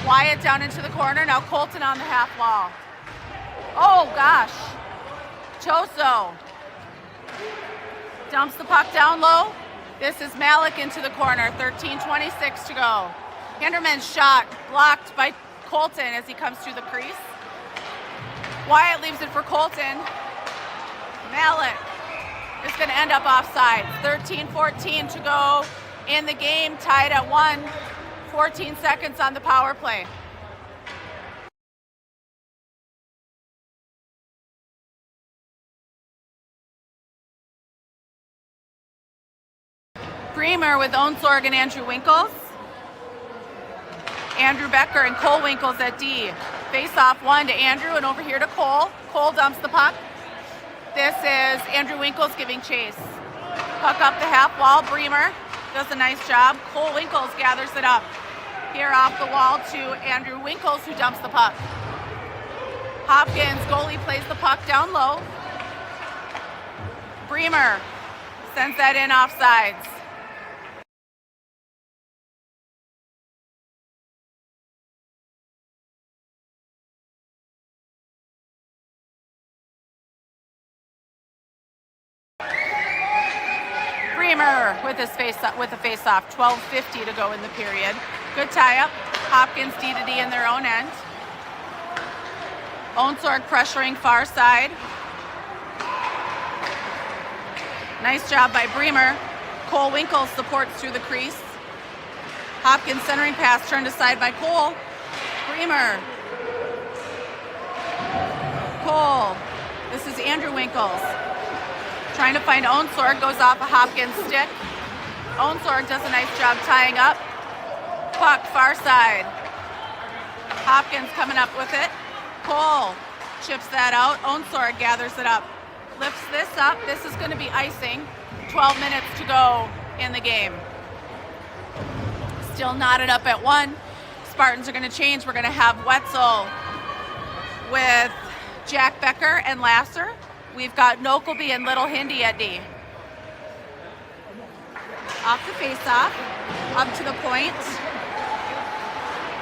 Wyatt down into the corner. Now Colton on the half wall. Oh gosh. Choso dumps the puck down low. This is Malik into the corner. 13:26 to go. Hinderman's shot blocked by Colton as he comes through the crease. Wyatt leaves it for Colton. Malik is going to end up offside. 13:14 to go in the game, tied at 1. 14 seconds on the power play. Bremer with Onsorg and Andrew Winkles. Andrew Becker and Cole Winkles at D. Face off one to Andrew and over here to Cole. Cole dumps the puck. This is Andrew Winkles giving chase. Puck up the half wall. Bremer does a nice job. Cole Winkles gathers it up. Here off the wall to Andrew Winkles, who dumps the puck. Hopkins, goalie, plays the puck down low. Bremer sends that in offsides. Bremer with a face-off. 12:50 to go in the period. Good tie-up. Hopkins D in their own end. Onsorg pressuring far side. Nice job by Bremer. Cole Winkles supports through the crease. Hopkins centering pass turned aside by Cole. Bremer. Cole. This is Andrew Winkles. Trying to find Onsorg, goes off a Hopkins stick. Onsorg does a nice job tying up. Puck far side. Hopkins coming up with it. Cole chips that out. Onsorg gathers it up. Lifts this up. This is going to be icing. 12 minutes to go in the game. Still knotted up at 1. Spartans are going to change. We're going to have Wetzel with Jack Becker and Lasser. We've got Nokelby and Little Hindi at D. Off the face-off, up to the point.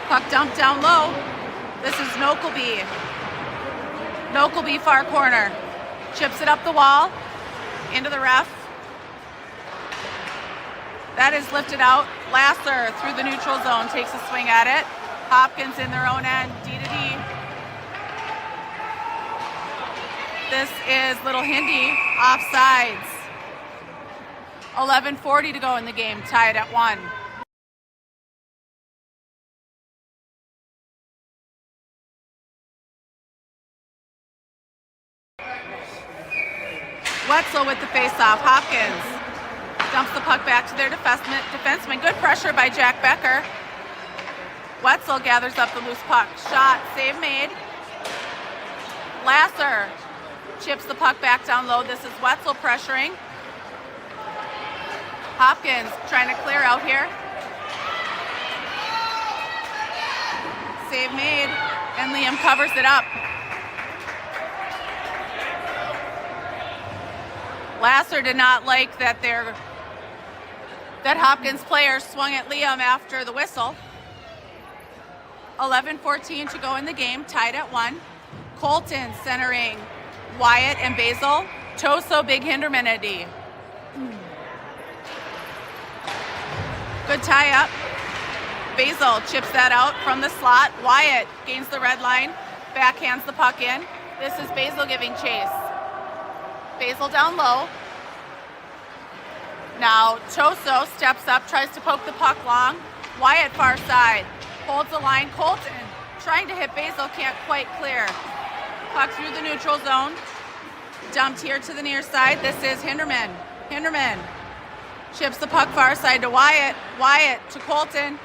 Puck dumped down low. This is Nokelby. Nokelby far corner. Chips it up the wall, into the ref. That is lifted out. Lasser through the neutral zone, takes a swing at it. Hopkins in their own end, D to D. This is Little Hindi, offsides. 11:40 to go in the game, tied at 1. Wetzel with the face-off. Hopkins Dumps the puck back to their defenseman. Good pressure by Jack Becker. Wetzel gathers up the loose puck. Shot, save made. Lasser chips the puck back down low. This is Wetzel pressuring. Hopkins trying to clear out here. Save made, and Liam covers it up. Lasser did not like that Hopkins player swung at Liam after the whistle. 11:14 to go in the game, tied at 1. Colton centering Wyatt and Basil. Toso, Big Hinderman at D. Good tie-up. Basil chips that out from the slot. Wyatt gains the red line, backhands the puck in. This is Basil giving chase. Basil down low. Now Toso steps up, tries to poke the puck long. Wyatt far side, holds the line. Colton trying to hit Basil, can't quite clear. Puck through the neutral zone. Dumped here to the near side. This is Hinderman. Hinderman chips the puck far side to Wyatt. Wyatt to Colton.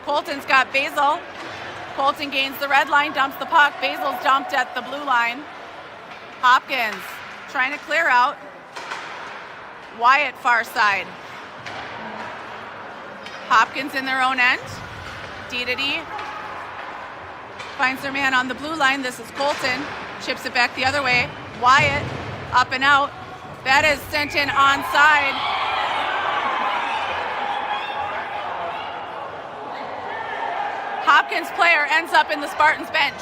Colton's got Basil. Colton gains the red line, dumps the puck. Basil's dumped at the blue line. Hopkins trying to clear out. Wyatt far side. Hopkins in their own end. D to D. Finds their man on the blue line. This is Colton. Chips it back the other way. Wyatt up and out. That is sent in onside. Hopkins player ends up in the Spartans bench.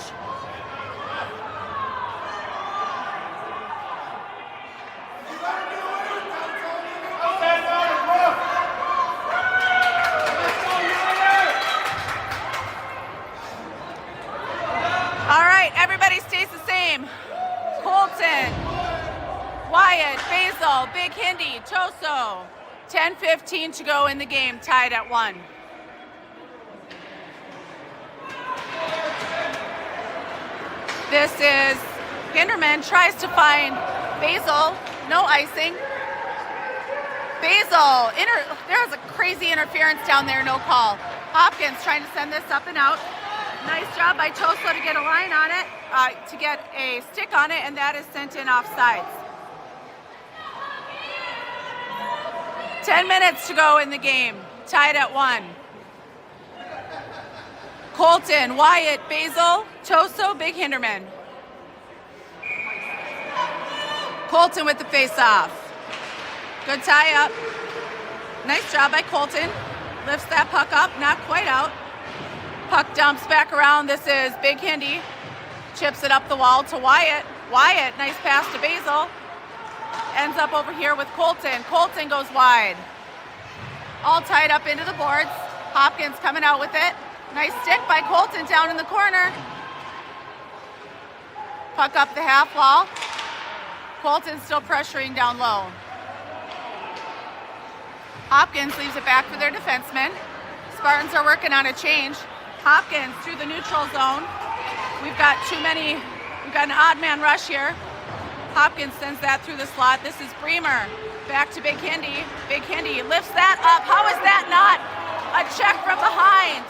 All right, everybody stays the same. Colton, Wyatt, Basil, Big Hindi, Toso. 10:15 to go in the game, tied at 1. This is Hinderman, tries to find Basil, no icing. Basil, there was a crazy interference down there, no call. Hopkins trying to send this up and out. Nice job by Toso to get a line on it, to get a stick on it, and that is sent in offsides. 10 minutes to go in the game, tied at 1. Colton, Wyatt, Basil, Toso, Big Hinderman. Colton with the face-off. Good tie-up. Nice job by Colton. Lifts that puck up, not quite out. Puck dumps back around. This is Big Hindi. Chips it up the wall to Wyatt. Wyatt, nice pass to Basil. Ends up over here with Colton. Colton goes wide. All tied up into the boards. Hopkins coming out with it. Nice stick by Colton down in the corner. Puck up the half wall. Colton still pressuring down low. Hopkins leaves it back for their defenseman. Spartans are working on a change. Hopkins through the neutral zone. We've got an odd man rush here. Hopkins sends that through the slot. This is Bremer. Back to Big Hindi. Big Hindi lifts that up. How is that not a check from behind?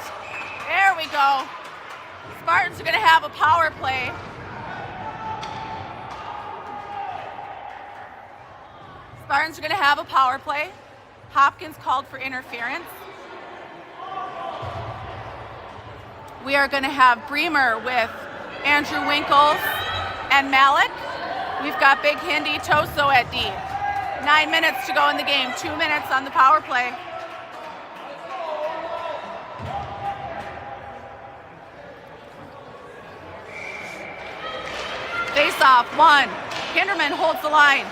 There we go. Spartans are going to have a power play. Spartans are going to have a power play. Hopkins called for interference. We are going to have Bremer with Andrew Winkles and Malik. We've got Big Hindi, Toso at D. 9 minutes to go in the game. 2 minutes on the power play. Face off, 1. Hinderman holds the line.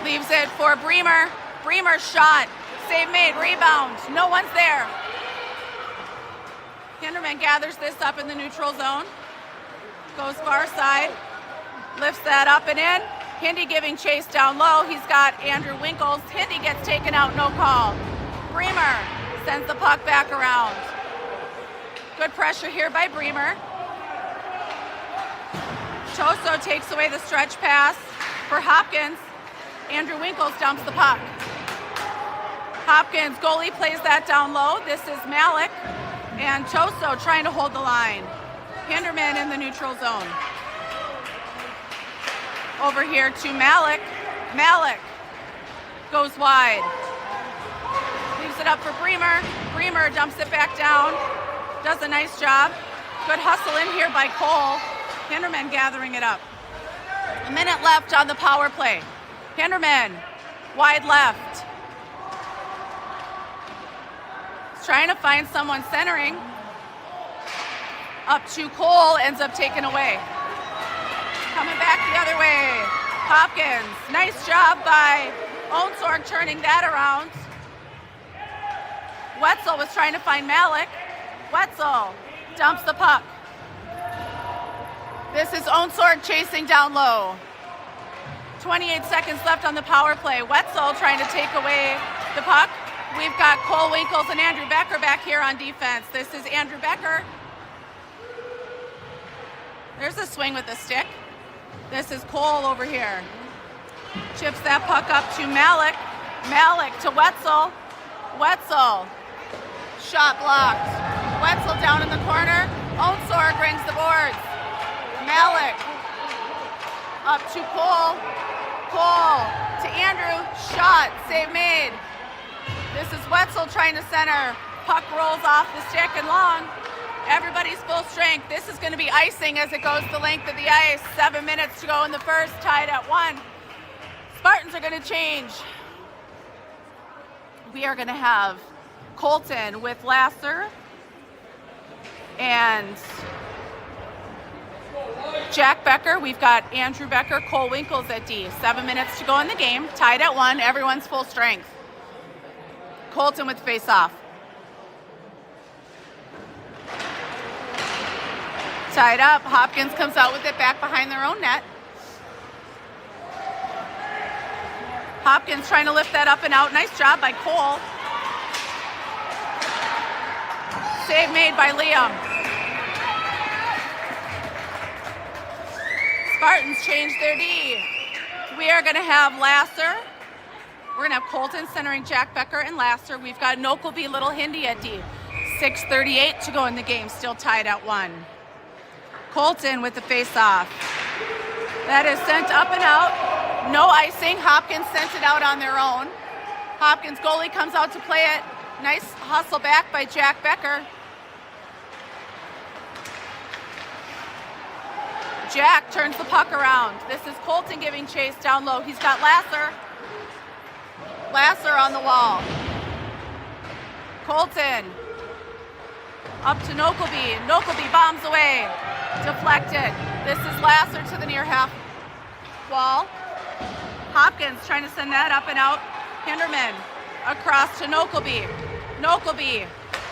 Leaves it for Bremer. Bremer's shot. Save made, rebound. No one's there. Hinderman gathers this up in the neutral zone. Goes far side. Lifts that up and in. Hindi giving chase down low. He's got Andrew Winkles. Hindi gets taken out, no call. Bremer sends the puck back around. Good pressure here by Bremer. Toso takes away the stretch pass for Hopkins. Andrew Winkles dumps the puck. Hopkins goalie plays that down low. This is Malik and Choso trying to hold the line. Hinderman in the neutral zone. Over here to Malik. Malik goes wide. Leaves it up for Bremer. Bremer dumps it back down. Does a nice job. Good hustle in here by Cole. Hinderman gathering it up. A minute left on the power play. Hinderman, wide left. He's trying to find someone centering. Up to Cole, ends up taken away. Coming back the other way. Hopkins, nice job by Onsorg turning that around. Wetzel was trying to find Malik. Wetzel dumps the puck. This is Onsorg chasing down low. 28 seconds left on the power play. Wetzel trying to take away the puck. We've got Cole Winkles and Andrew Becker back here on defense. This is Andrew Becker. There's a swing with the stick. This is Cole over here. Chips that puck up to Malik. Malik to Wetzel. Wetzel. Shot blocked. Wetzel down in the corner. Onsorg rings the boards. Malik up to Cole. Cole to Andrew. Shot. Save made. This is Wetzel trying to center. Puck rolls off the stick and long. Everybody's full strength. This is going to be icing as it goes the length of the ice. 7 minutes to go in the first, tied at 1. Spartans are going to change. We are going to have Colton with Lasser and Jack Becker. We've got Andrew Becker, Cole Winkles at D. 7 minutes to go in the game, tied at 1. Everyone's full strength. Colton with face-off. Tied up. Hopkins comes out with it back behind their own net. Hopkins trying to lift that up and out. Nice job by Cole. Save made by Liam. Spartans change their D. We are going to have Lasser. We're going to have Colton centering Jack Becker and Lasser. We've got Nokelby, Little Hindi at D. 6:38 to go in the game. Still tied at 1. Colton with the face-off. That is sent up and out. No icing. Hopkins sent it out on their own. Hopkins goalie comes out to play it. Nice hustle back by Jack Becker. Jack turns the puck around. This is Colton giving chase down low. He's got Lasser. Lasser on the wall. Colton up to Nokelby. Nokelby bombs away. Deflected. This is Lasser to the near half wall. Hopkins trying to send that up and out. Hinderman across to Nokelby. Nokelby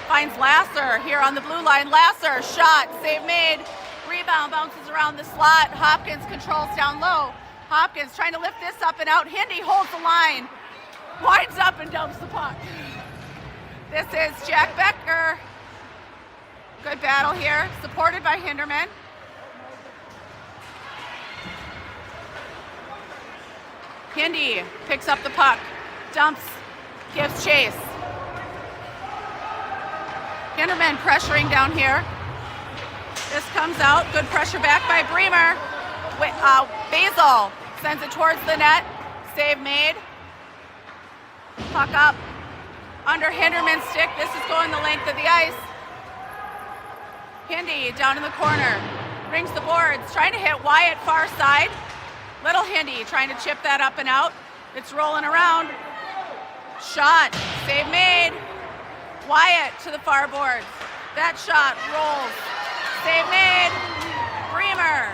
finds Lasser here on the blue line. Lasser, shot, save made. Rebound bounces around the slot. Hopkins controls down low. Hopkins trying to lift this up and out. Hindi holds the line. Winds up and dumps the puck. This is Jack Becker. Good battle here, supported by Hinderman. Hindi picks up the puck, dumps, gives chase. Hinderman pressuring down here. This comes out, good pressure back by Bremer. Basil sends it towards the net, save made. Puck up under Hinderman's stick. This is going the length of the ice. Hindi down in the corner, rings the boards, trying to hit Wyatt far side. Little Hindi trying to chip that up and out. It's rolling around. Shot, save made. Wyatt to the far boards. That shot rolls. Save made. Bremer.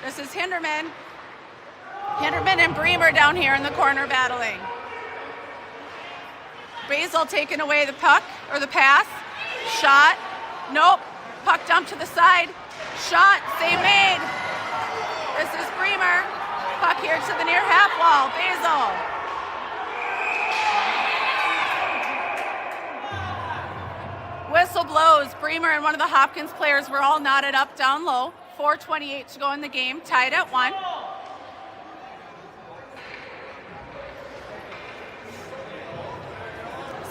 This is Hinderman. Hinderman and Bremer down here in the corner battling. Basil taking away the puck, or the pass. Shot. Nope. Puck dumped to the side. Shot. Save made. This is Bremer. Puck here to the near half wall. Basil. Whistle blows. Bremer and one of the Hopkins players were all knotted up down low. 4:28 to go in the game. Tied at 1.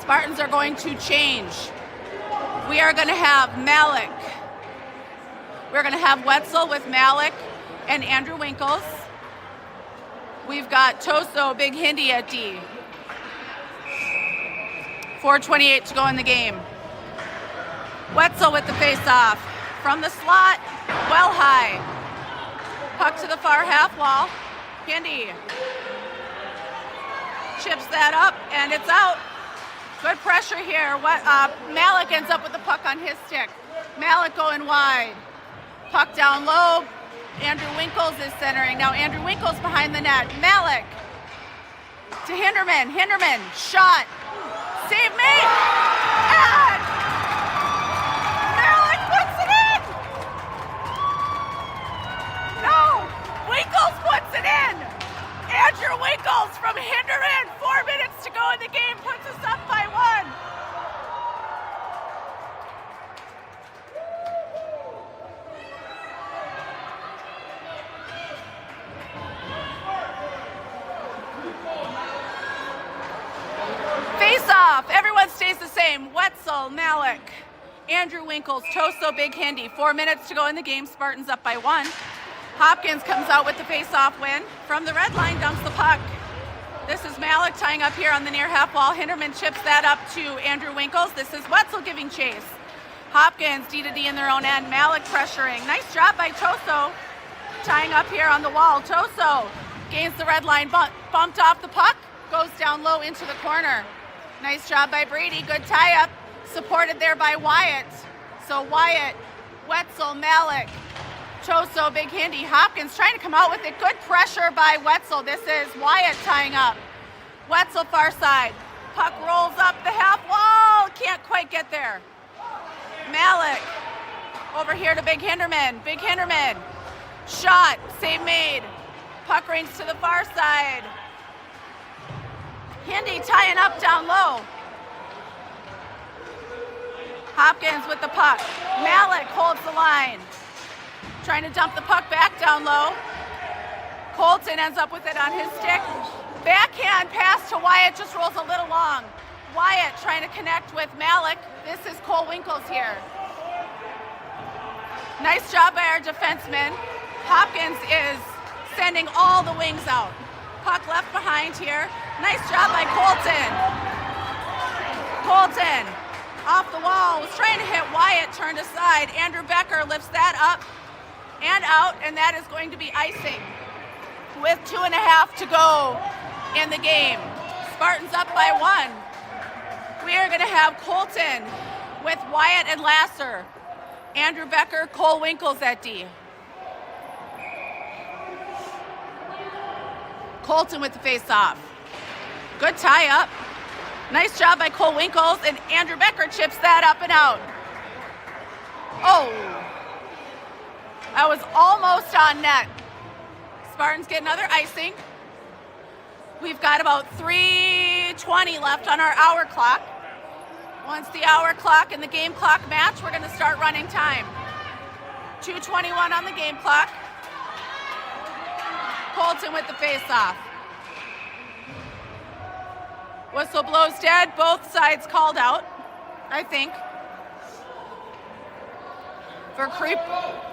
Spartans are going to change. We are going to have Malik. We're going to have Wetzel with Malik and Andrew Winkles. We've got Toso, Big Hindi at D. 4:28 to go in the game. Wetzel with the face-off. From the slot, well high. Puck to the far half wall. Hindi chips that up, and it's out. Good pressure here. Malik ends up with the puck on his stick. Malik going wide. Puck down low. Andrew Winkles is centering. Now Andrew Winkles behind the net. Malik to Hinderman. Hinderman, shot. Save made. And Malik puts it in. No, Winkles puts it in. Andrew Winkles from Hinderman. 4 minutes to go in the game puts us up by 1. Face off. Everyone stays the same. Wetzel, Malik, Andrew Winkles, Toso, Big Hindi. 4 minutes to go in the game. Spartans up by 1. Hopkins comes out with the face-off win. From the red line, dumps the puck. This is Malik tying up here on the near half wall. Hinderman chips that up to Andrew Winkles. This is Wetzel giving chase. Hopkins, D-to-D in their own end. Malik pressuring. Nice job by Toso. Tying up here on the wall. Toso gains the red line, bumped off the puck, goes down low into the corner. Nice job by Brady. Good tie-up. Supported there by Wyatt. So Wyatt, Wetzel, Malik, Toso, Big Hindi. Hopkins trying to come out with it. Good pressure by Wetzel. This is Wyatt tying up. Wetzel far side. Puck rolls up the half wall. Can't quite get there. Malik over here to Big Hinderman. Big Hinderman. Shot. Save made. Puck range to the far side. Hindi tying up down low. Hopkins with the puck. Malik holds the line. Trying to dump the puck back down low. Colton ends up with it on his stick. Backhand pass to Wyatt, just rolls a little long. Wyatt trying to connect with Malik. This is Cole Winkles here. Nice job by our defenseman. Hopkins is sending all the wings out. Puck left behind here. Nice job by Colton. Colton off the wall, was trying to hit Wyatt, turned aside. Andrew Becker lifts that up and out, and that is going to be icing with 2.5 to go in the game. Spartans up by 1. We are going to have Colton with Wyatt and Lasser. Andrew Becker, Cole Winkles at D. Colton with the face-off. Good tie-up. Nice job by Cole Winkles, and Andrew Becker chips that up and out. Oh, that was almost on net. Spartans get another icing. We've got about 3:20 left on our hour clock. Once the hour clock and the game clock match, we're going to start running time. 2:21 on the game clock. Colton with the face-off. Whistle blows dead. Both sides called out, I think. For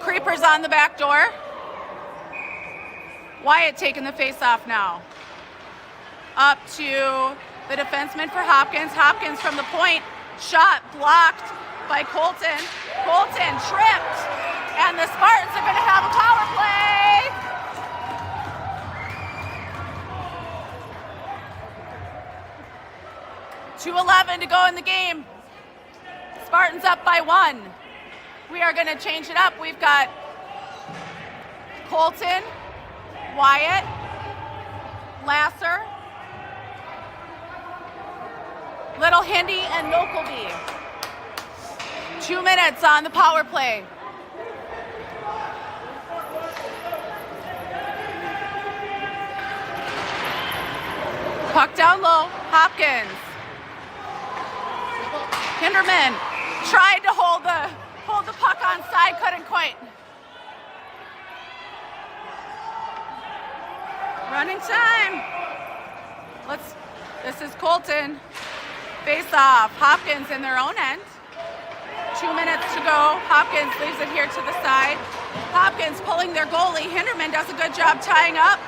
creepers on the back door. Wyatt taking the face-off now. Up to the defenseman for Hopkins. Hopkins from the point. Shot blocked by Colton. Colton tripped. And the Spartans are going to have a power play. .2:11 to go in the game. Spartans up by 1. We are going to change it up. We've got Colton, Wyatt, Lasser, Little Hindi, and Nokelby. 2 minutes on the power play. Puck down low, Hopkins. Hinderman tried to hold the puck on side, couldn't quite. Running time. This is Colton Face off. Hopkins in their own end. 2 minutes to go. Hopkins leaves it here to the side. Hopkins pulling their goalie. Hinderman does a good job tying up.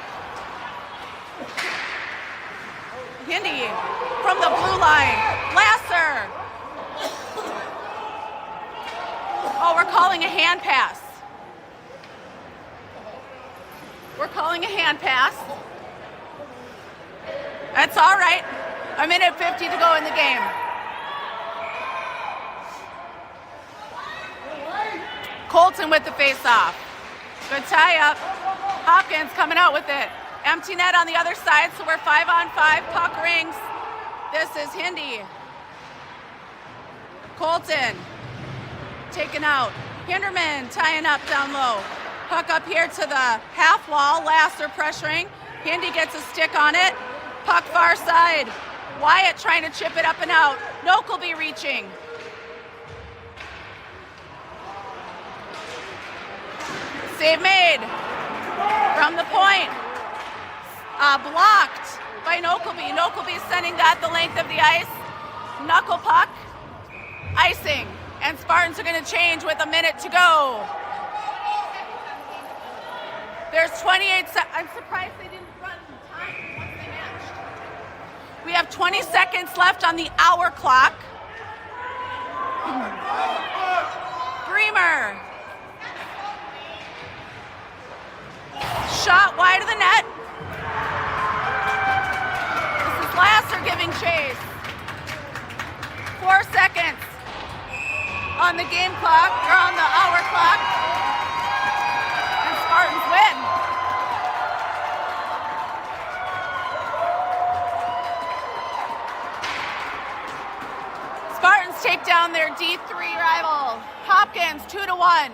Hindi from the blue line. Lasser. Oh, we're calling a hand pass. We're calling a hand pass. That's all right. A minute 50 to go in the game. Colton with the face-off. Good tie-up. Hopkins coming out with it. Empty net on the other side, so we're 5-on-5. Puck rings. This is Hindi. Colton taken out. Hinderman tying up down low. Puck up here to the half wall. Lasser pressuring. Hindi gets a stick on it. Puck far side. Wyatt trying to chip it up and out. Nokelby reaching. Save made from the point. Blocked by Nokelby. Nokelby sending that the length of the ice. Knuckle puck. Icing. And Spartans are going to change with a minute to go. There's 28 seconds. I'm surprised they didn't run time once they matched. We have 20 seconds left on the hour clock. Bremer. Shot wide of the net. This is Lasser giving chase. 4 seconds on the game clock, or on the hour clock. And Spartans win. Spartans take down their D3 rival. Hopkins 2-1.